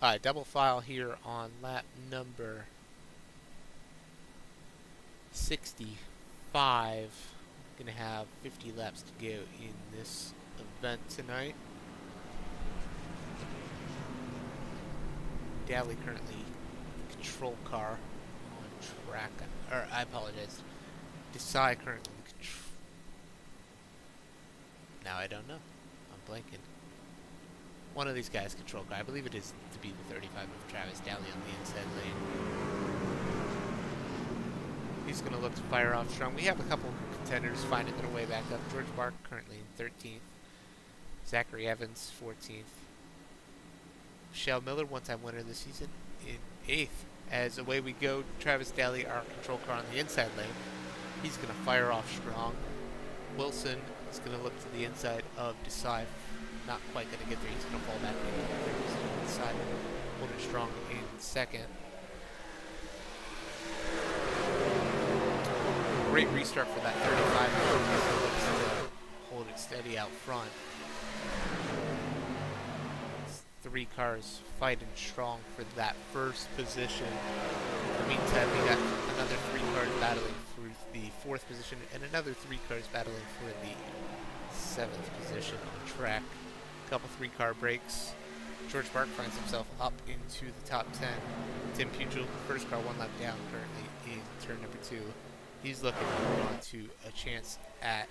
Alright, double file here on lap number 65. Gonna have 50 laps to go in this event tonight. Daly currently control car on track, or I apologize. DSA currently now I don't know. I'm blanking. One of these guys control car. I believe it is to be the 35 of Travis Daly on the inside lane. He's going to look to fire off strong. We have a couple contenders finding their way back up. George Bark currently in 13th. Zachary Evans 14th. Michelle Miller, one-time winner this season, in 8th. As away we go, Travis Daly, our control car on the inside lane. He's going to fire off strong. Wilson is going to look to the inside of DSA. Not quite going to get there. He's going to fall back inside. Holding strong in second. Great restart for that 35. Hold it steady out front. 3 cars fighting strong for that first position. In the meantime, we got another 3 cars battling for the 4th position and another 3 cars battling for the 7th position on track. Couple 3-car breaks. George Bark finds himself up into the top 10. Tim Pugil, first car 1 lap down, currently in turn number 2. He's looking to hold on to a chance at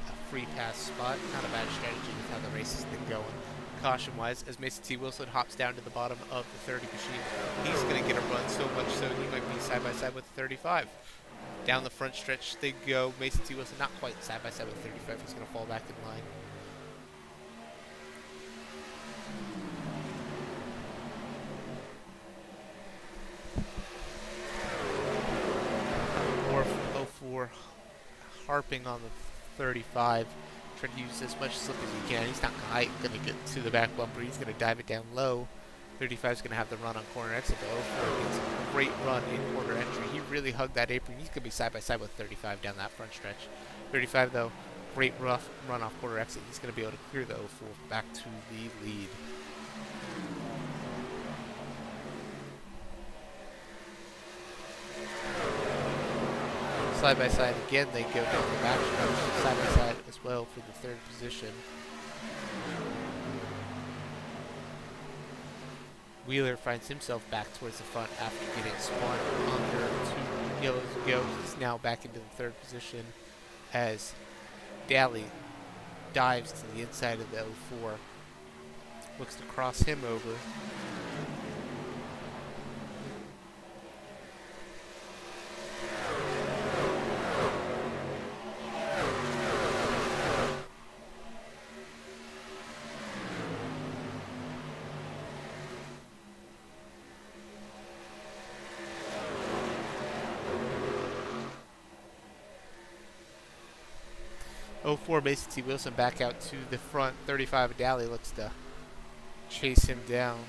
a free pass spot. Not a bad strategy with how the race has been going. Caution-wise, as Mason T. Wilson hops down to the bottom of the 30 machine, he's going to get a run so much so he might be side-by-side with the 35. Down the front stretch they go. Mason T. Wilson not quite side-by-side with 35. He's going to fall back in line. Or 04 harping on the 35. Trying to use as much slip as he can. He's not quite going to get to the back bumper. He's going to dive it down low. 35 is going to have the run on corner exit, but 04 gets a great run in quarter entry. He really hugged that apron. He's going to be side by side with 35 down that front stretch. 35, though, great rough run off quarter exit. He's going to be able to clear the 04 back to the lead. Side by side again, they go down the back stretch, side by side as well for the third position. Wheeler finds himself back towards the front after getting spun under 2 yellows ago. He's now back into the third position as Daly dives to the inside of the 04. Looks to cross him over. '04 Mason T. Wilson back out to the front. 35 Daly looks to chase him down.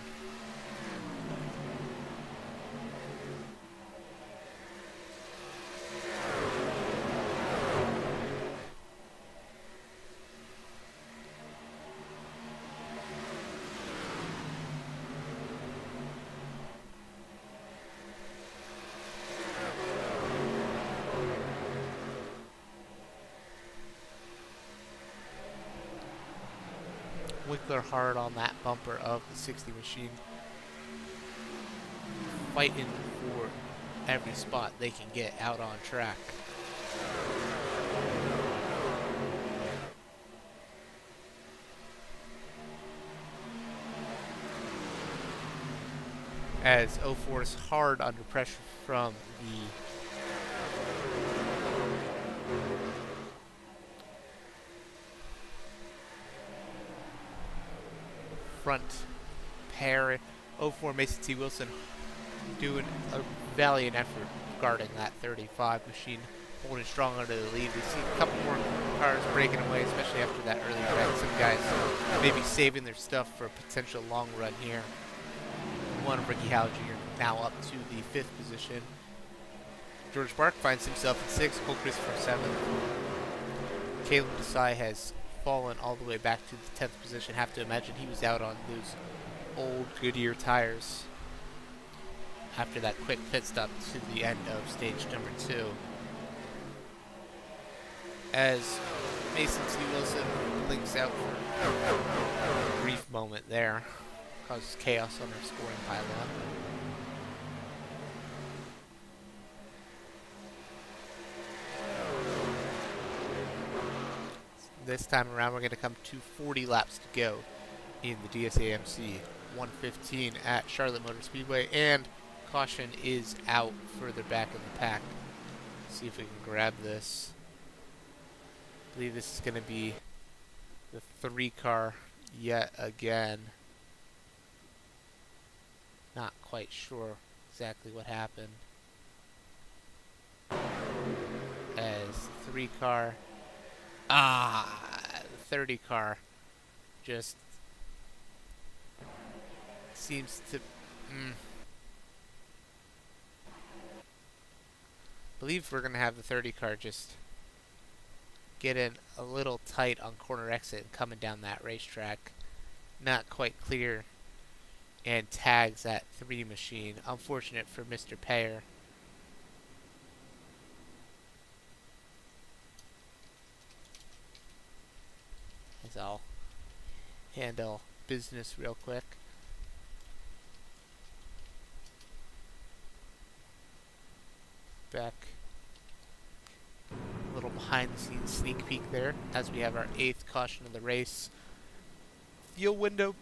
Winkler hard on that bumper of the 60 machine, fighting for every spot they can get out on track. As 04 is hard under pressure from the front pair. 04 Mason T. Wilson doing a valiant effort guarding that 35 machine, holding strong under the lead. We see a couple more cars breaking away, especially after that early wreck. Some guys maybe saving their stuff for a potential long run here. One of Ricky Howell Jr. now up to the 5th position. George Park finds himself in 6th, Cole Christopher 7th. Caleb Desai has fallen all the way back to the 10th position. Have to imagine he was out on those old Goodyear tires after that quick pit stop to the end of stage number 2. As Mason T. Wilson blinks out for a brief moment there, causes chaos on our scoring pylon. This time around, we're going to come to 40 laps to go in the DSA MC 115 at Charlotte Motor Speedway, and caution is out further back in the pack. Let's see if we can grab this. I believe this is going to be the 3 car yet again. Not quite sure exactly what happened. As 3 car, the 30 car just seems to believe we're gonna have the 30 car just get in a little tight on corner exit coming down that racetrack. Not quite clear, and tags that 3 machine. Unfortunate for Mr. Payer. As I'll handle business real quick. Back a little behind the scenes sneak peek there as we have our 8th caution of the race. Fuel window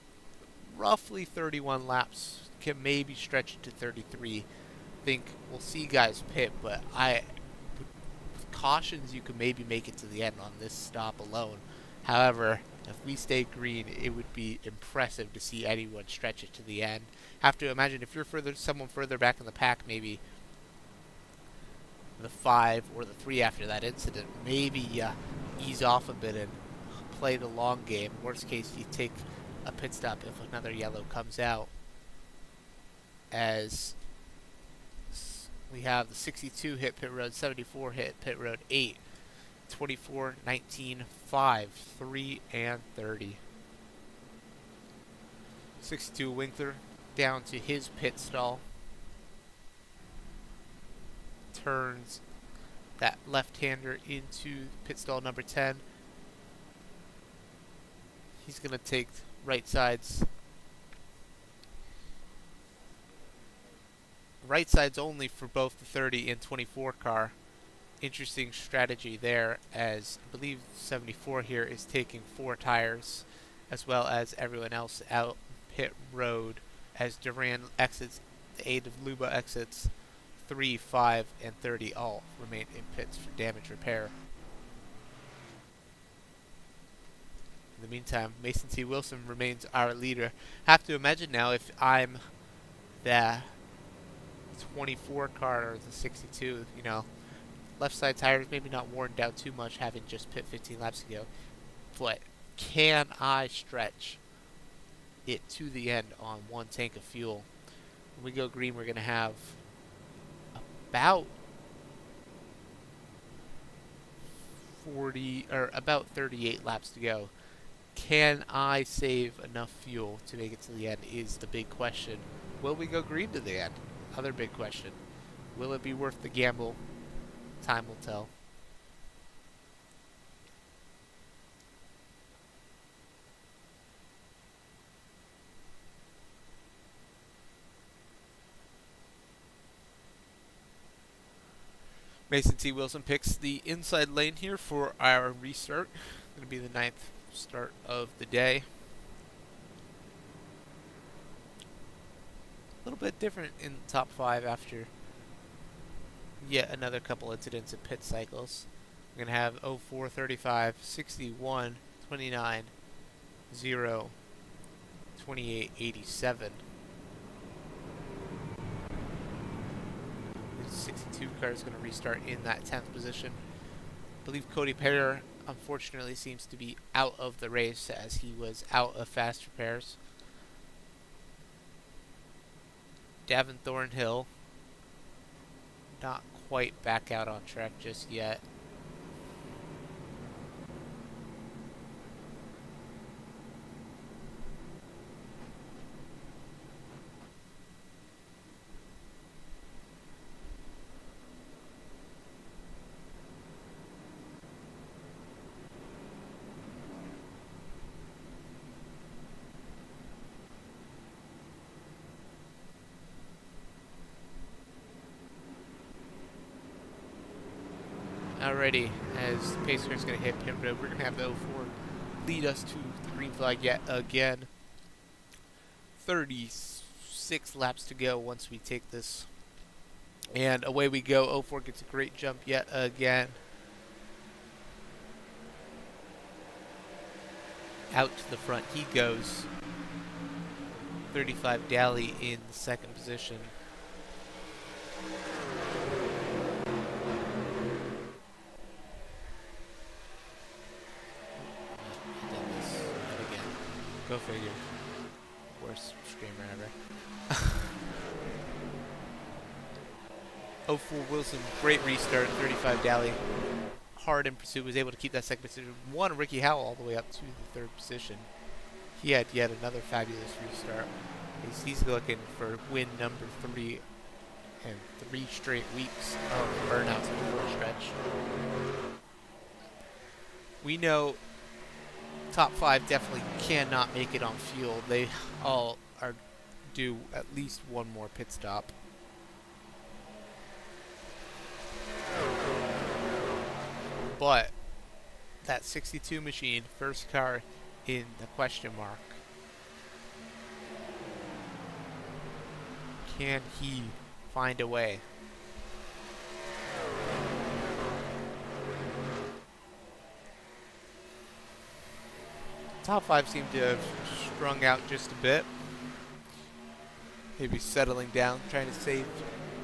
roughly 31 laps, can maybe stretch it to 33. Think we'll see guys pit, but with cautions you can maybe make it to the end on this stop alone. However, if we stay green, it would be impressive to see anyone stretch it to the end. Have to imagine if you're someone further back in the pack, maybe the 5 or the 3 after that incident, maybe ease off a bit and play the long game. Worst case, you take a pit stop if another yellow comes out. as we have the 62 hit pit road, 74 hit pit road, 8, 24, 19, 5, 3, and 30. 62 Winkler down to his pit stall. Turns that left-hander into pit stall number 10. He's going to take right sides. Right sides only for both the 30 and 24 car. Interesting strategy there, as I believe 74 here is taking 4 tires, as well as everyone else out pit road, as Duran exits, the 8 of Luba exits, 3, 5, and 30 all remain in pits for damage repair. In the meantime, Mason T. Wilson remains our leader. Have to imagine now, if I'm the 24 car or the 62, you know, left side tires maybe not worn down too much, having just pit 15 laps ago, but can I stretch it to the end on one tank of fuel? When we go green, we're going to have about 38 laps to go. Can I save enough fuel to make it to the end is the big question. Will we go green to the end? Other big question. Will it be worth the gamble? Time will tell. Mason T. Wilson picks the inside lane here for our restart. Going to be the 9th start of the day. A little bit different in the top 5 after yet another couple incidents of pit cycles. We're going to have 04, 35, 61, 29, 0, 28, 87. 62 car is going to restart in that 10th position. I believe Cody Perry unfortunately seems to be out of the race, as he was out of fast repairs. Davin Thornhill not quite back out on track just yet. Alrighty, as the pace car is going to hit pit road, we're going to have the 04 lead us to the green flag yet again. 36 laps to go once we take this. And away we go. 04 gets a great jump yet again. Out to the front he goes. 35 Daly in the 2nd position. Go figure. Worst screamer ever. 04 Wilson, great restart. 35 Daly, hard in pursuit, was able to keep that 2nd position. Won Ricky Howell all the way up to the 3rd position. He had yet another fabulous restart. He's looking for win number 3 and 3 straight weeks of burnouts in the 4th stretch. We know top 5 definitely cannot make it on fuel. They all are due at least one more pit stop. But that 62 machine, first car in the question mark. Can he find a way? Top 5 seem to have strung out just a bit. Maybe settling down, trying to save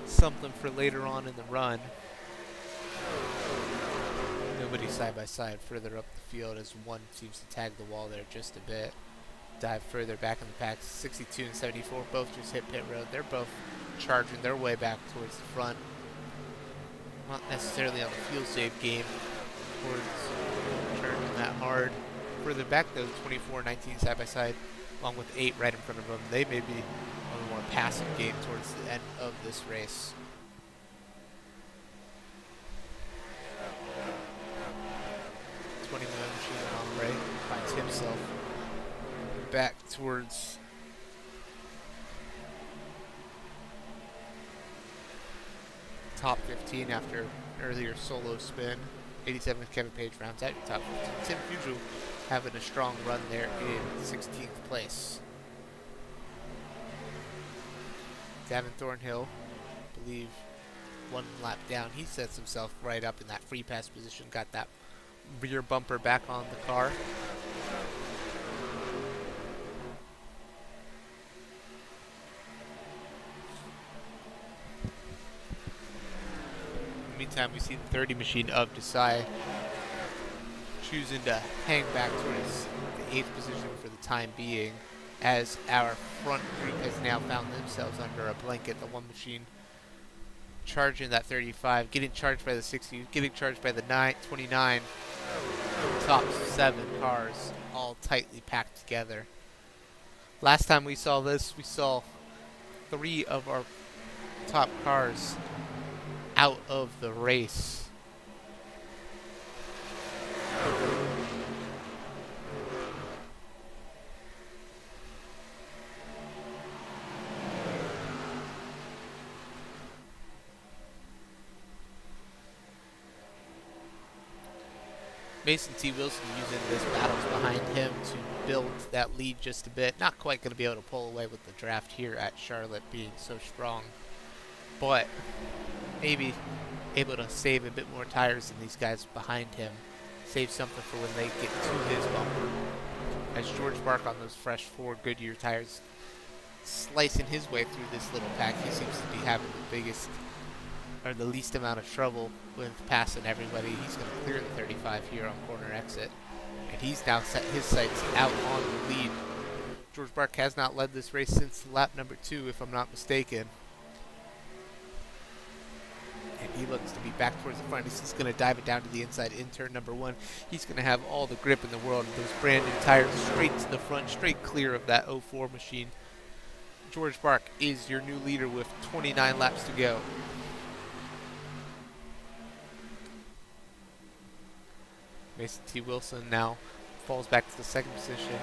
something for later on in the run. Nobody side by side further up the field, as one seems to tag the wall there just a bit. dive further back in the pack. 62 and 74 both just hit pit road. They're both charging their way back towards the front. Not necessarily on the fuel save game towards charging that hard. Further back though, 24 and 19 side by side, along with 8 right in front of them. They may be on a more passive game towards the end of this race. Machine on right, finds himself back towards top 15 after an earlier solo spin. 87 with Kevin Page rounds out your top 15. Tim Fugel having a strong run there in 16th place. Gavin Thornhill, I believe, 1 lap down. He sets himself right up in that free pass position, got that rear bumper back on the car. In the meantime, we see the 30 machine of DSA choosing to hang back towards the 8th position for the time being, as our front group has now found themselves under a blanket. The 1 machine charging that 35, getting charged by the 60, getting charged by the 29. Top 7 cars all tightly packed together. Last time we saw this, we saw 3 of our top cars out of the race. Mason T. Wilson using this battles behind him to build that lead just a bit. Not quite going to be able to pull away with the draft here at Charlotte being so strong, but maybe able to save a bit more tires than these guys behind him. Save something for when they get to his bumper. As George Bark on those fresh 4 Goodyear tires slicing his way through this little pack, he seems to be having the biggest or the least amount of trouble with passing everybody. He's going to clear the 35 here on corner exit, and he's now set his sights out on the lead. George Bark has not led this race since lap number 2, if I'm not mistaken, and he looks to be back towards the front. He's just going to dive it down to the inside in turn number 1. He's going to have all the grip in the world, and those brand new tires straight to the front, straight clear of that 04 machine. George Bark is your new leader with 29 laps to go. Mason T. Wilson now falls back to the 2nd position.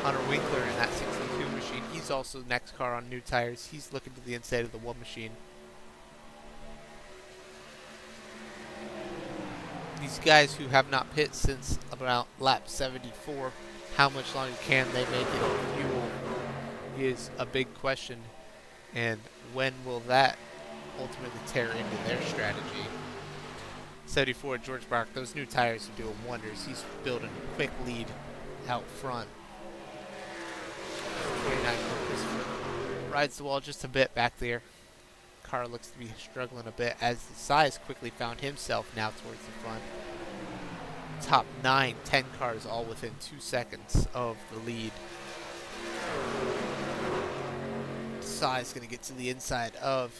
Hunter Winkler in that 62 machine. He's also the next car on new tires. He's looking to the inside of the 1 machine. These guys who have not pit since about lap 74, how much longer can they make it on fuel is a big question. And when will that ultimately tear into their strategy? 74, George Bark, those new tires are doing wonders. He's building a quick lead out front. 29, rides the wall just a bit back there. Car looks to be struggling a bit as DSA quickly found himself now towards the front. Top 9, 10 cars all within 2 seconds of the lead. DSA is going to get to the inside of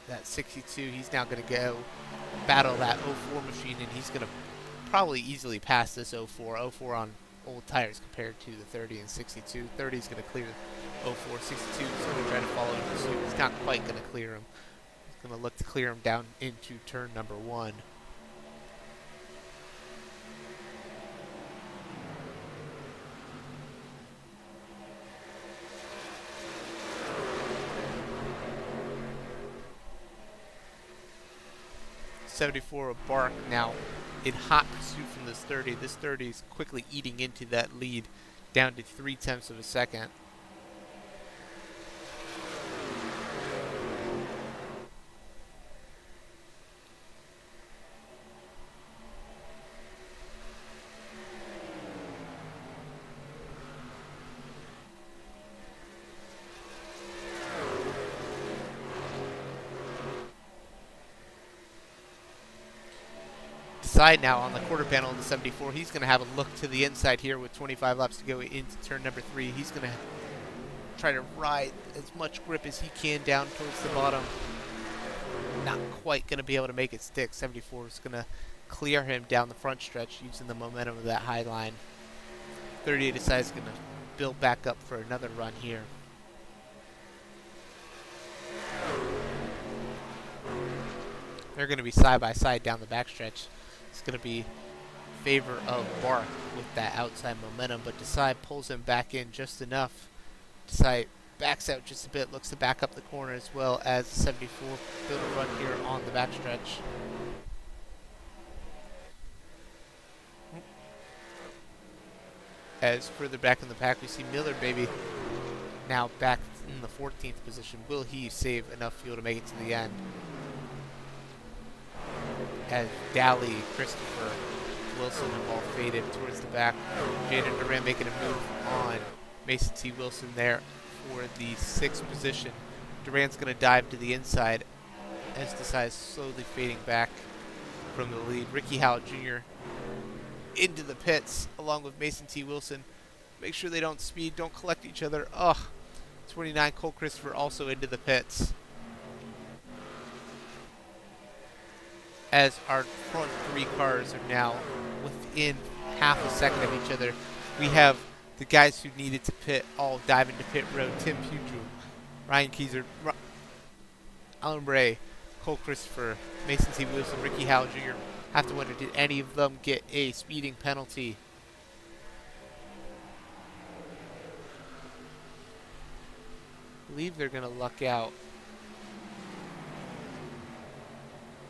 that 62. He's now going to go battle that 04 machine, and he's going to probably easily pass this 04. 04 on old tires compared to the 30 and 62. 30 is going to clear 04. 62 is going to try to follow him suit. He's not quite going to clear him. He's going to look to clear him down into turn number 1. .74 of Bark now in hot pursuit from this 30. This 30 is quickly eating into that lead down to 0.3 of a second. DSA Desai now on the quarter panel of the 74. He's going to have a look to the inside here with 25 laps to go into turn number 3. He's going to try to ride as much grip as he can down towards the bottom. Not quite going to be able to make it stick. 74 is going to clear him down the front stretch using the momentum of that high line. 38 Desai is going to build back up for another run here. They're going to be side by side down the backstretch. It's going to be in favor of Bark with that outside momentum, but Desai pulls him back in just enough. Desai backs out just a bit, looks to back up the corner as well as the 74 build a run here on the backstretch. As further back in the pack, we see Miller, baby, now back in the 14th position. Will he save enough fuel to make it to the end? As Dally, Christopher, Wilson have all faded towards the back. Jaden Duran making a move on Mason T. Wilson there for the 6th position. Duran's going to dive to the inside as Desai is slowly fading back from the lead. Ricky Howell Jr. into the pits along with Mason T. Wilson. Make sure they don't speed, don't collect each other. 29 Cole Christopher also into the pits. As our front 3 cars are now within half a second of each other. We have the guys who needed to pit all dive into pit road. Tim Pugel, Ryan Keyser, Alan Bray, Cole Christopher, Mason T. Wilson, Ricky Howell Jr. Have to wonder, did any of them get a speeding penalty? I believe they're going to luck out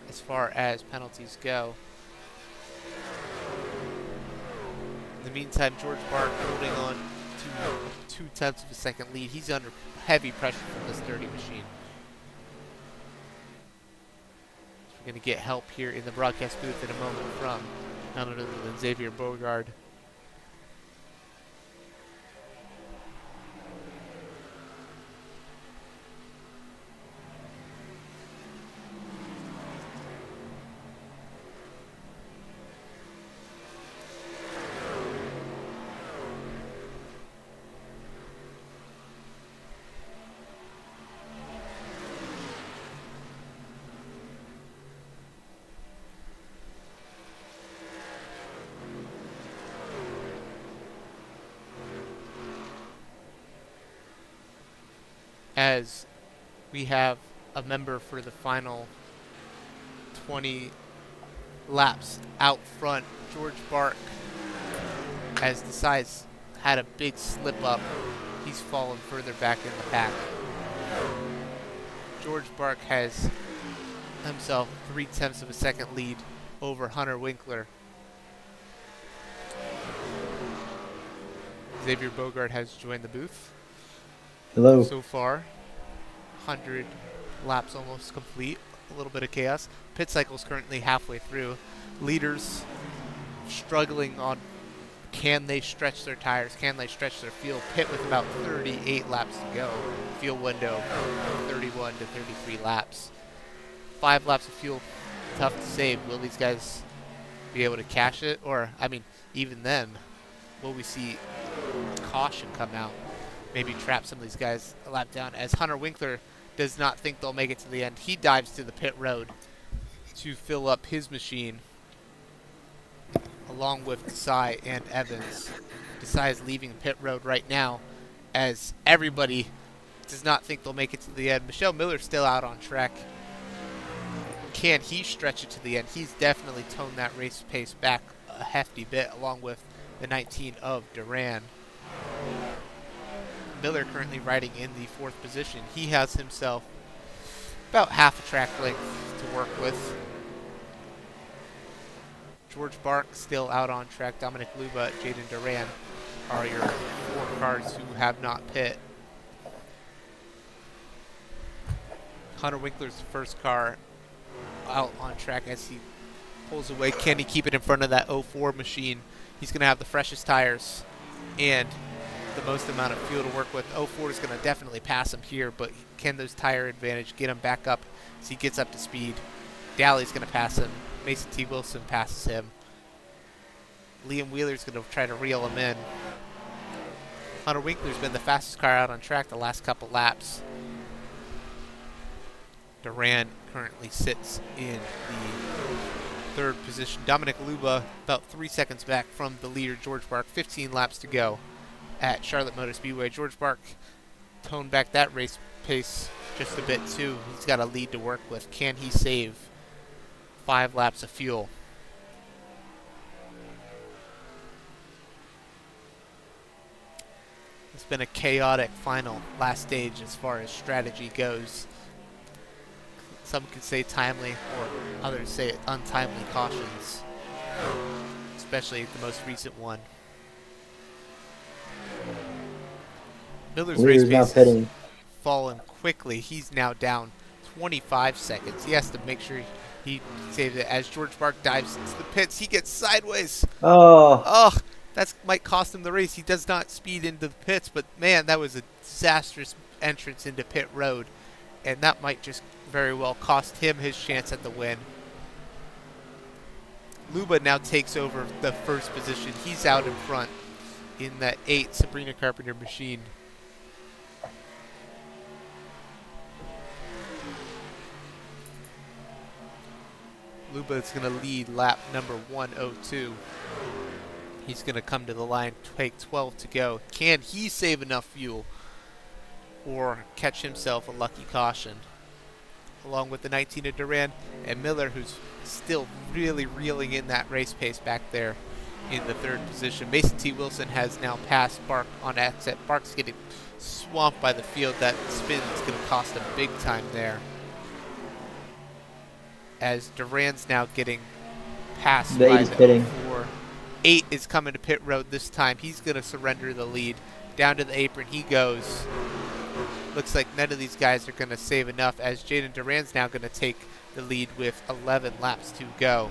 as far as penalties go. In the meantime, George Bark holding on to 2/10 of a second lead. He's under heavy pressure from this 30 machine. So we're going to get help here in the broadcast booth in a moment from none other than Xavier Beauregard. As we have a member for the final 20 laps out front, George Bark, as Desai's had a big slip up, he's fallen further back in the pack. George Bark has himself 0.3 of a second lead over Hunter Winkler. Xavier Bogart has joined the booth. Hello. So far, 100 laps almost complete. A little bit of chaos. Pit cycle's currently halfway through. Leaders struggling on can they stretch their tires, can they stretch their fuel. Pit with about 38 laps to go. Fuel window 31 to 33 laps. 5 laps of fuel, tough to save. Will these guys be able to cash it? Or, I mean, even then, will we see caution come out? Maybe trap some of these guys a lap down, as Hunter Winkler does not think they'll make it to the end. He dives to the pit road to fill up his machine along with Desai and Evans. Desai is leaving the pit road right now as everybody does not think they'll make it to the end. Michelle Miller's still out on track. Can he stretch it to the end? He's definitely toned that race pace back a hefty bit along with the 19 of Duran. Miller currently riding in the 4th position. He has himself about half a track length to work with. George Bark still out on track. Dominic Luba, Jaden Duran are your 4 cars who have not pit. Hunter Winkler's first car out on track as he pulls away. Can he keep it in front of that 04 machine? He's going to have the freshest tires and the most amount of fuel to work with. 04 is going to definitely pass him here, but can those tire advantage get him back up as he gets up to speed? Daly's going to pass him Mason T. Wilson passes him. Liam Wheeler's going to try to reel him in. Hunter Winkler's been the fastest car out on track the last couple laps. Duran currently sits in the 3rd position. Dominic Luba about 3 seconds back from the leader, George Bark. 15 laps to go at Charlotte Motor Speedway. George Bark toned back that race pace just a bit too. He's got a lead to work with. Can he save 5 laps of fuel? It's been a chaotic final last stage as far as strategy goes. Some could say timely, or others say untimely cautions, especially the most recent one. Miller's race pace has fallen quickly. He's now down 25 seconds. He has to make sure he saves it. As George Bark dives into the pits, he gets sideways. Oh, that might cost him the race. He does not speed into the pits, but man, that was a disastrous entrance into pit road, and that might just very well cost him his chance at the win. Luba now takes over the 1st position. He's out in front in that 8 Sabrina Carpenter machine. Luba is going to lead lap number 102. He's going to come to the line, take 12 to go. Can he save enough fuel or catch himself a lucky caution? Along with the 19 of Duran and Miller, who's still really reeling in that race pace back there in the 3rd position. Mason T. Wilson has now passed Bark on exit. Bark's getting swamped by the field. That spin is going to cost him big time there. As Duran's now getting passed by the 4. 8 is coming to pit road this time. He's going to surrender the lead. Down to the apron he goes. Looks like none of these guys are going to save enough, as Jaden Duran's now going to take the lead with 11 laps to go.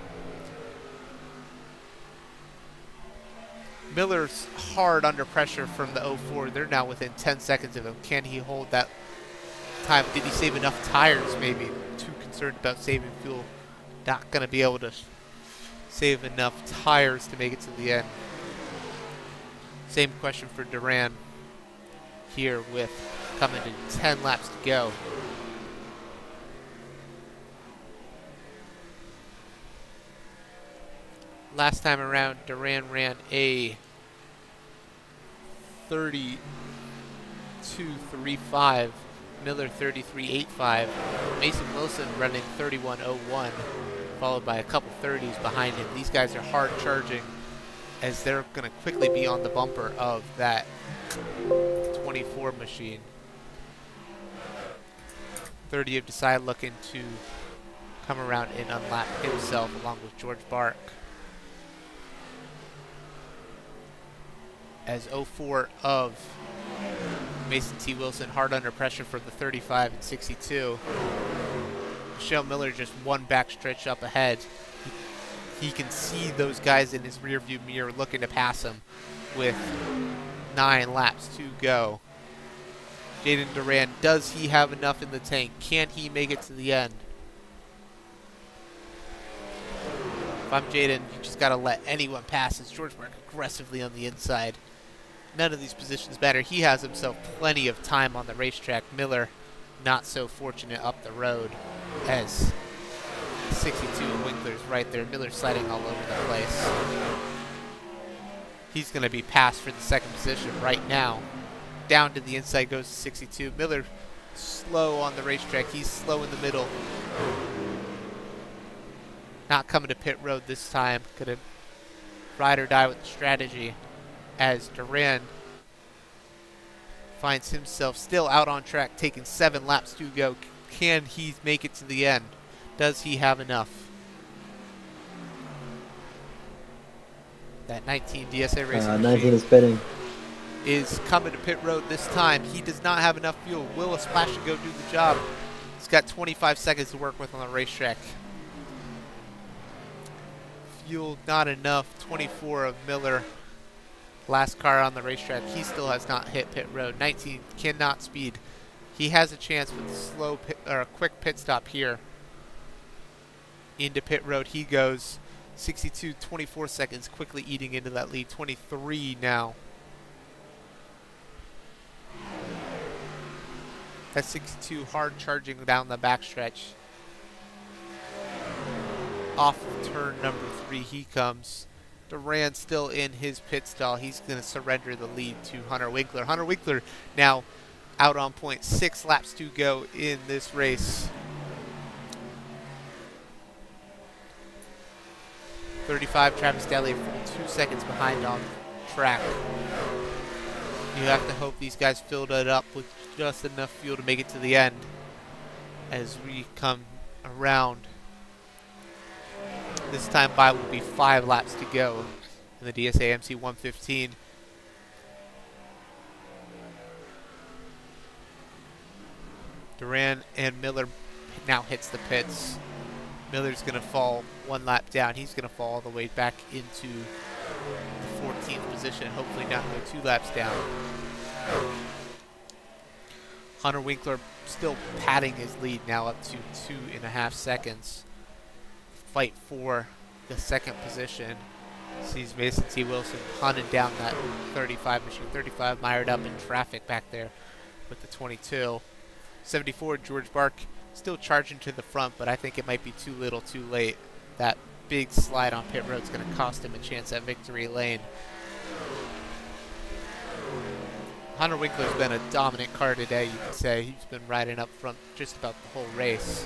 Miller's hard under pressure from the 04. They're now within 10 seconds of him. Can he hold that time? Did he save enough tires maybe? Too concerned about saving fuel. Not going to be able to save enough tires to make it to the end. Same question for Duran here with coming to 10 laps to go. Last time around, Duran ran a 32.35, Miller 33.85, Mason Wilson running 31.01, followed by a couple 30s behind him. These guys are hard charging as they're going to quickly be on the bumper of that 24 machine. 30 of DSA looking to come around and unlap himself along with George Bark. As 04 of Mason T. Wilson hard under pressure for the 35 and 62. Michelle Miller just one backstretch up ahead. He can see those guys in his rearview mirror looking to pass him with 9 laps to go. Jaden Duran, does he have enough in the tank? Can he make it to the end? If I'm Jaden, you just got to let anyone pass. As George Bark aggressively on the inside. None of these positions matter. He has himself plenty of time on the racetrack. Miller, not so fortunate up the road, as 62 Winkler's right there. Miller sliding all over the place. He's going to be passed for the 2nd position right now. Down to the inside goes 62. Miller slow on the racetrack. He's slow in the middle. Not coming to pit road this time. Could have ride or die with the strategy, as Duran finds himself still out on track, taking 7 laps to go. Can he make it to the end? Does he have enough? That 19 DSA racing 19 is pitting. Is coming to pit road this time. He does not have enough fuel. Will a splash and go do the job? He's got 25 seconds to work with on the racetrack. Fuel not enough. 24 of Miller. Last car on the racetrack. He still has not hit pit road. 19 cannot speed. He has a chance with a slow pit, or a quick pit stop here. Into pit road he goes. 62, 24 seconds, quickly eating into that lead. 23 now. That's 62 hard charging down the backstretch. Off of turn number 3 he comes. Duran still in his pit stall. He's going to surrender the lead to Hunter Winkler. Hunter Winkler now out on point. 6 laps to go in this race. 35, Travis Daly, 2 seconds behind on track. You have to hope these guys filled it up with just enough fuel to make it to the end as we come around. This time by will be 5 laps to go in the DSA MC 115. Duran and Miller now hits the pits. Miller's going to fall 1 lap down. He's going to fall all the way back into the 14th position. Hopefully not go 2 laps down. Hunter Winkler still padding his lead now up to 2.5 seconds. Fight for the 2nd position. Sees Mason T. Wilson hunting down that 35 machine. 35 mired up in traffic back there with the 22. 74, George Bark still charging to the front, but I think it might be too little too late. That big slide on pit road is going to cost him a chance at victory lane. Hunter Winkler's been a dominant car today, you can say. He's been riding up front just about the whole race.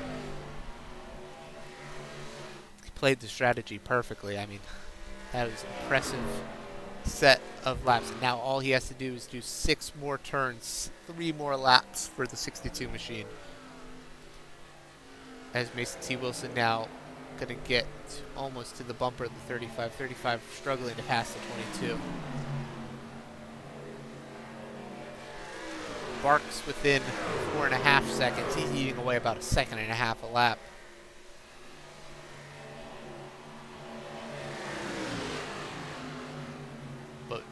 He played the strategy perfectly. I mean, that was an impressive set of laps. And now all he has to do is do 6 more turns, 3 more laps for the 62 machine. As Mason T. Wilson now going to get almost to the bumper of the 35. 35 struggling to pass the 22. Barks within 4.5 seconds. He's eating away about 1.5 seconds a lap. But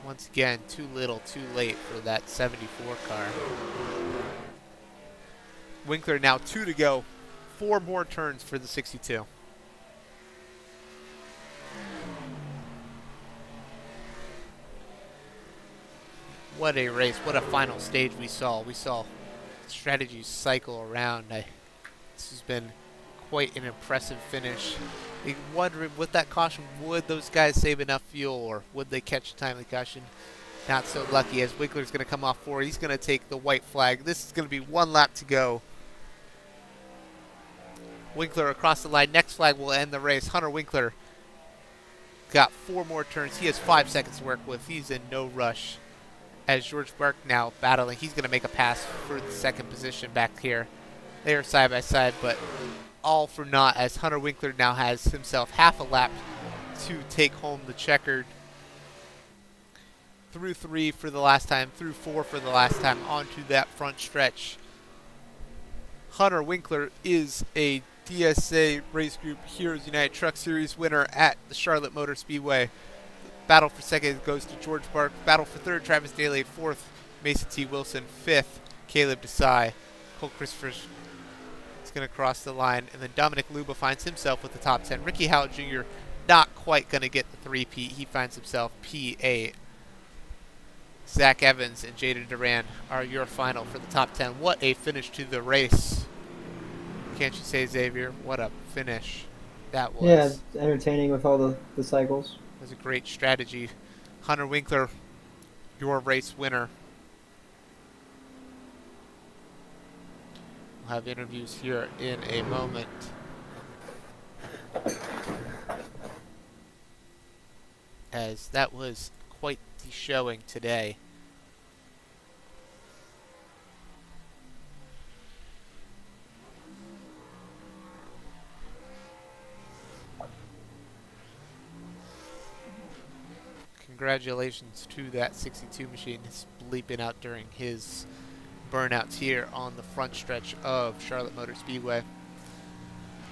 once again, too little, too late for that 74 car. Winkler now 2 to go. 4 more turns for the 62. What a race. What a final stage we saw. We saw strategies cycle around. This has been quite an impressive finish. You wondering with that caution, would those guys save enough fuel or would they catch a timely caution? Not so lucky as Winkler's going to come off 4. He's going to take the white flag. This is going to be 1 lap to go. Winkler across the line. Next flag will end the race. Hunter Winkler got 4 more turns. He has 5 seconds to work with. He's in no rush. As George Burke now battling, he's going to make a pass for the 2nd position back here. They are side by side, but all for naught as Hunter Winkler now has himself half a lap to take home the checkered. Through 3 for the last time, through 4 for the last time, onto that front stretch. Hunter Winkler is a DSA Race Group Heroes United Truck Series winner at the Charlotte Motor Speedway. Battle for 2nd goes to George Bark. Battle for 3rd, Travis Daly. 4th, Mason T. Wilson. 5th, Caleb Desai. Cole Christopher is going to cross the line. And then Dominic Luba finds himself with the top 10. Ricky Howell Jr. not quite going to get the 3-peat. He finds himself P8. Zach Evans and Jaden Duran are your final for the top 10. What a finish to the race. Can't you say, Xavier? What a finish that was. Yeah, it's entertaining with all the cycles. It was a great strategy. Hunter Winkler, your race winner. We'll have interviews here in a moment. As that was quite the showing today. Congratulations to that 62 machine. He's bleeping out during his burnouts here on the front stretch of Charlotte Motor Speedway.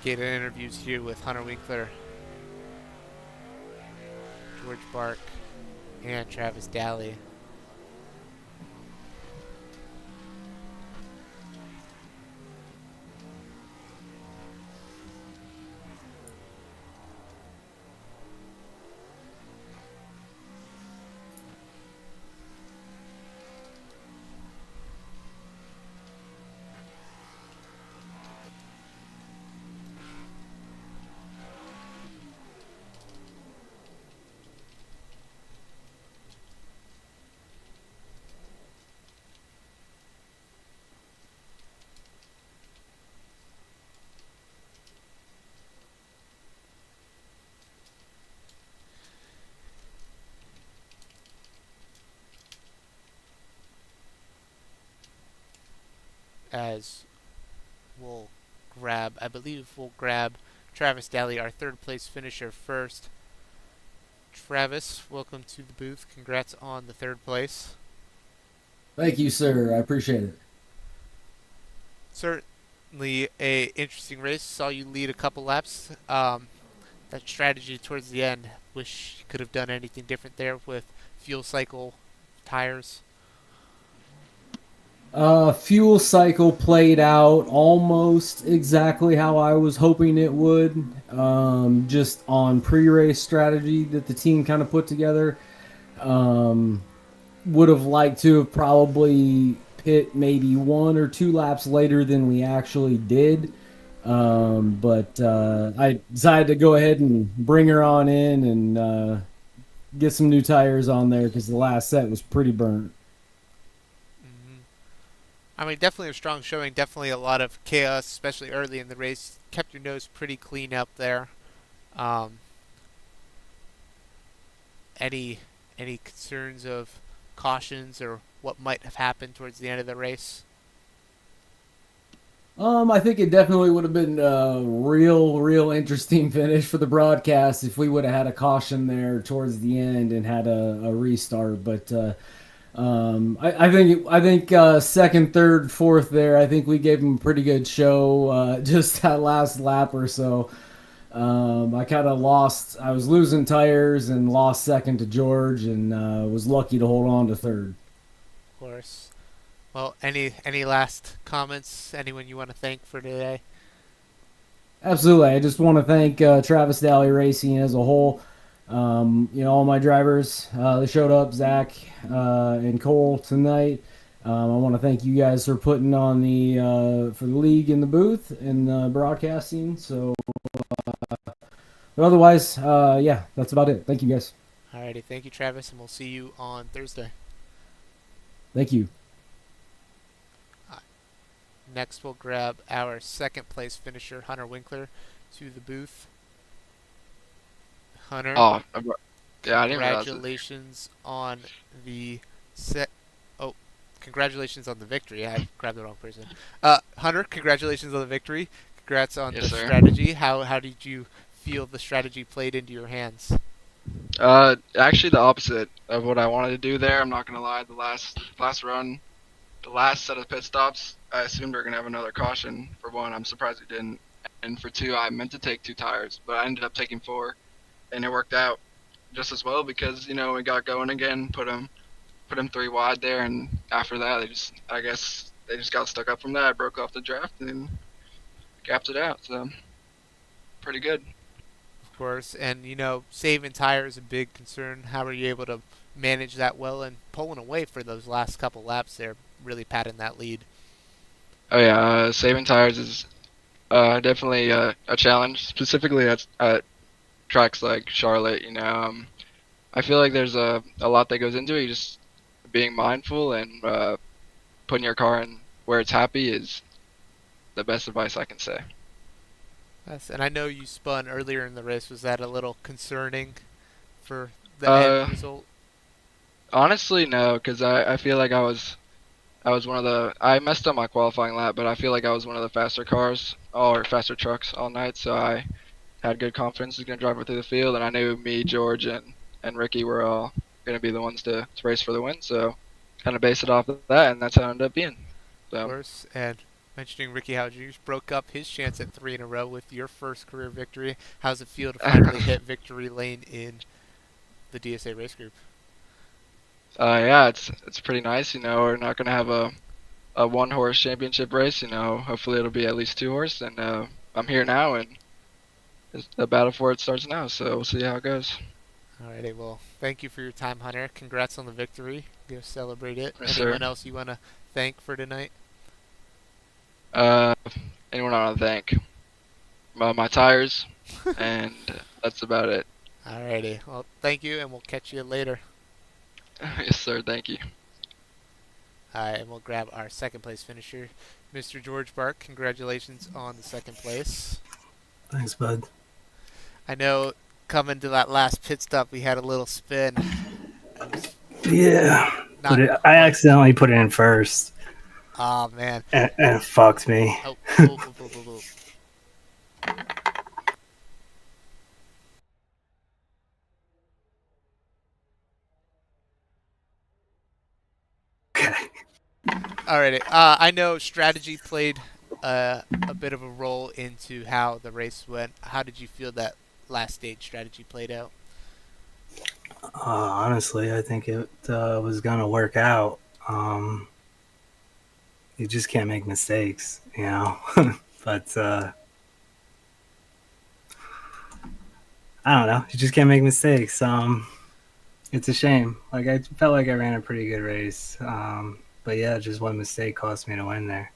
Gated interviews here with Hunter Winkler, George Bark, and Travis Daly. as I believe we'll grab Travis Daly, our third place finisher, first. Travis, welcome to the booth. Congrats on the third place. Thank you, sir. I appreciate it. Certainly a interesting race. Saw you lead a couple laps. That strategy towards the end. Wish you could have done anything different there with fuel cycle, tires. Fuel cycle played out almost exactly how I was hoping it would. Just on pre-race strategy that the team kind of put together. Would have liked to have probably pit maybe 1 or 2 laps later than we actually did. But I decided to go ahead and bring her on in and get some new tires on there because the last set was pretty burnt. hmm I mean, definitely a strong showing. Definitely a lot of chaos, especially early in the race. Kept your nose pretty clean up there. Um, any concerns of cautions or what might have happened towards the end of the race? I think it definitely would have been a real interesting finish for the broadcast if we would have had a caution there towards the end and had a restart. But I think second, third, fourth there. I think we gave them a pretty good show. Just that last lap or so. I kind of lost. I was losing tires and lost second to George, and was lucky to hold on to third. Of course. Well, any last comments? Anyone you want to thank for today? Absolutely. I just want to thank Travis Daly Racing as a whole. All my drivers, they showed up, Zach and Cole tonight. I want to thank you guys for putting on for the league in the booth and broadcasting. So, but otherwise, yeah, that's about it. Thank you guys. Alrighty, thank you, Travis, and we'll see you on Thursday. Thank you. Next, we'll grab our second place finisher, Hunter Winkler, to the booth. Hunter, Oh, yeah, I didn't realize it. congratulations on the set. Oh, congratulations on the victory. I grabbed the wrong person. Hunter, congratulations on the victory. Congrats on Yes, the sir. strategy. How did you feel the strategy played into your hands? Actually, the opposite of what I wanted to do there. I'm not gonna lie. The last run, the last set of pit stops, I assumed we were gonna have another caution. For one, I'm surprised we didn't, and for two, I meant to take 2 tires, but I ended up taking 4, and it worked out just as well because we got going again, put them 3 wide there, and after that, I guess they just got stuck up from that. I broke off the draft and gapped it out, so pretty good. Of course, and saving tires is a big concern. How were you able to manage that well and pulling away for those last couple laps there, really padding that lead? Oh yeah, saving tires is definitely a challenge, specifically at tracks like Charlotte. I feel like there's a lot that goes into it. You just being mindful and putting your car in where it's happy is the best advice I can say. Yes, and I know you spun earlier in the race. Was that a little concerning for the Uh, end result? Honestly, no, because I feel like I was one of I messed up my qualifying lap, but I feel like I was one of the faster cars or faster trucks all night, so I had good confidence was gonna drive it through the field, and I knew me, George, and Ricky were all gonna be the ones to race for the win, so kind of based it off of that, and that's how it ended up being. Of So course, and mentioning Ricky Howard broke up his chance at 3 in a row with your first career victory. How's it feel to finally hit victory lane in the DSA race group? yeah, it's pretty nice. We're not gonna have a 1-horse championship race. Hopefully it'll be at least 2-horse, and I'm here now, and the battle for it starts now. So we'll see how it goes. Alrighty, well, thank you for your time, Hunter. Congrats on the victory. Go celebrate it. Yes, Anyone sir. else you want to thank for tonight? Uh, Anyone I want to thank? My tires, and that's about it. Alrighty, well, thank you, and we'll catch you later. Yes, sir. Thank you. Alright, and we'll grab our second place finisher, Mr. George Bark. Congratulations on the second place. Thanks, bud. I know coming to that last pit stop, we had a little spin. Yeah, Not I quite- accidentally put it in first. Oh man. And it fucked me. Oh, oh, oh, oh, oh, oh. Okay. Alrighty. I know strategy played a bit of a role into how the race went. How did you feel that last stage strategy played out? Honestly, I think it was gonna work out. You just can't make mistakes, you know. But I don't know. You just can't make mistakes. It's a shame. Like I felt like I ran a pretty good race. But yeah, just one mistake cost me to win there.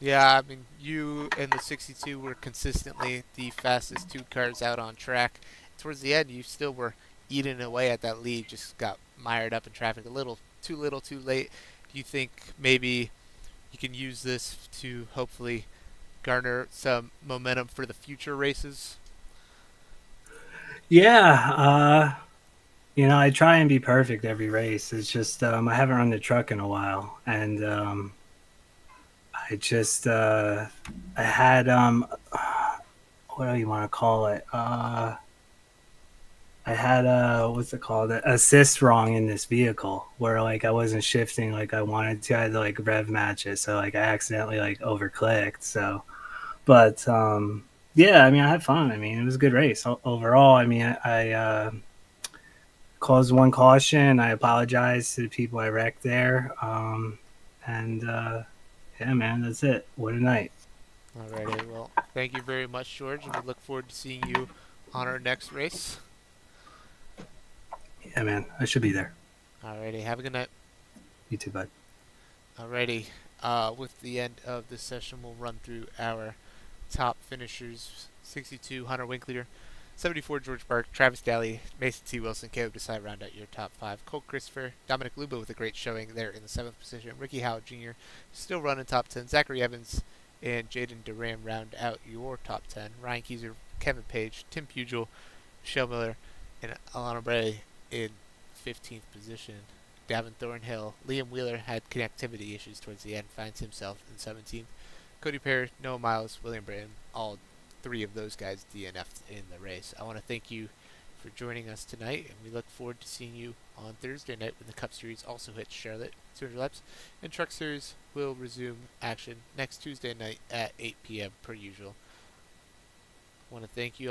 Yeah, I mean, you and the 62 were consistently the fastest two cars out on track. Towards the end, you still were eating away at that lead, just got mired up in traffic a little too late. Do you think maybe you can use this to hopefully garner some momentum for the future races? Yeah, I try and be perfect every race. It's just I haven't run the truck in a while, and I just I had what do you want to call it? I had what's it called? Assist wrong in this vehicle where like I wasn't shifting like I wanted to. I had to like rev match it, so like I accidentally like overclicked. So, but yeah, I mean I had fun. I mean it was a good race overall. I mean I caused one caution. I apologize to the people I wrecked there. And yeah, man, that's it. What a night. Alrighty, well, thank you very much, George, and we look forward to seeing you on our next race. Yeah, man, I should be there. Alrighty, have a good night. You too, bud. Alrighty, with the end of this session, we'll run through our top finishers. 62, Hunter Winkler. 74, George Bark. Travis Daly, Mason T. Wilson, Caleb Desai round out your top five. Cole Christopher, Dominic Luba with a great showing there in the 7th position. Ricky Howell Jr. still running top 10. Zachary Evans and Jaden Duran round out your top 10. Ryan Keyser, Kevin Page, Tim Pugel, Michelle Miller, and Alana Bray in 15th position. Davin Thornhill, Liam Wheeler had connectivity issues towards the end, finds himself in 17th. Cody Perry, Noah Miles, William Brayton, all three of those guys DNF'd in the race. I want to thank you for joining us tonight, and we look forward to seeing you on Thursday night when the Cup Series also hits Charlotte, 200 laps, and Truck Series will resume action next Tuesday night at 8 p.m. per usual. I want to thank you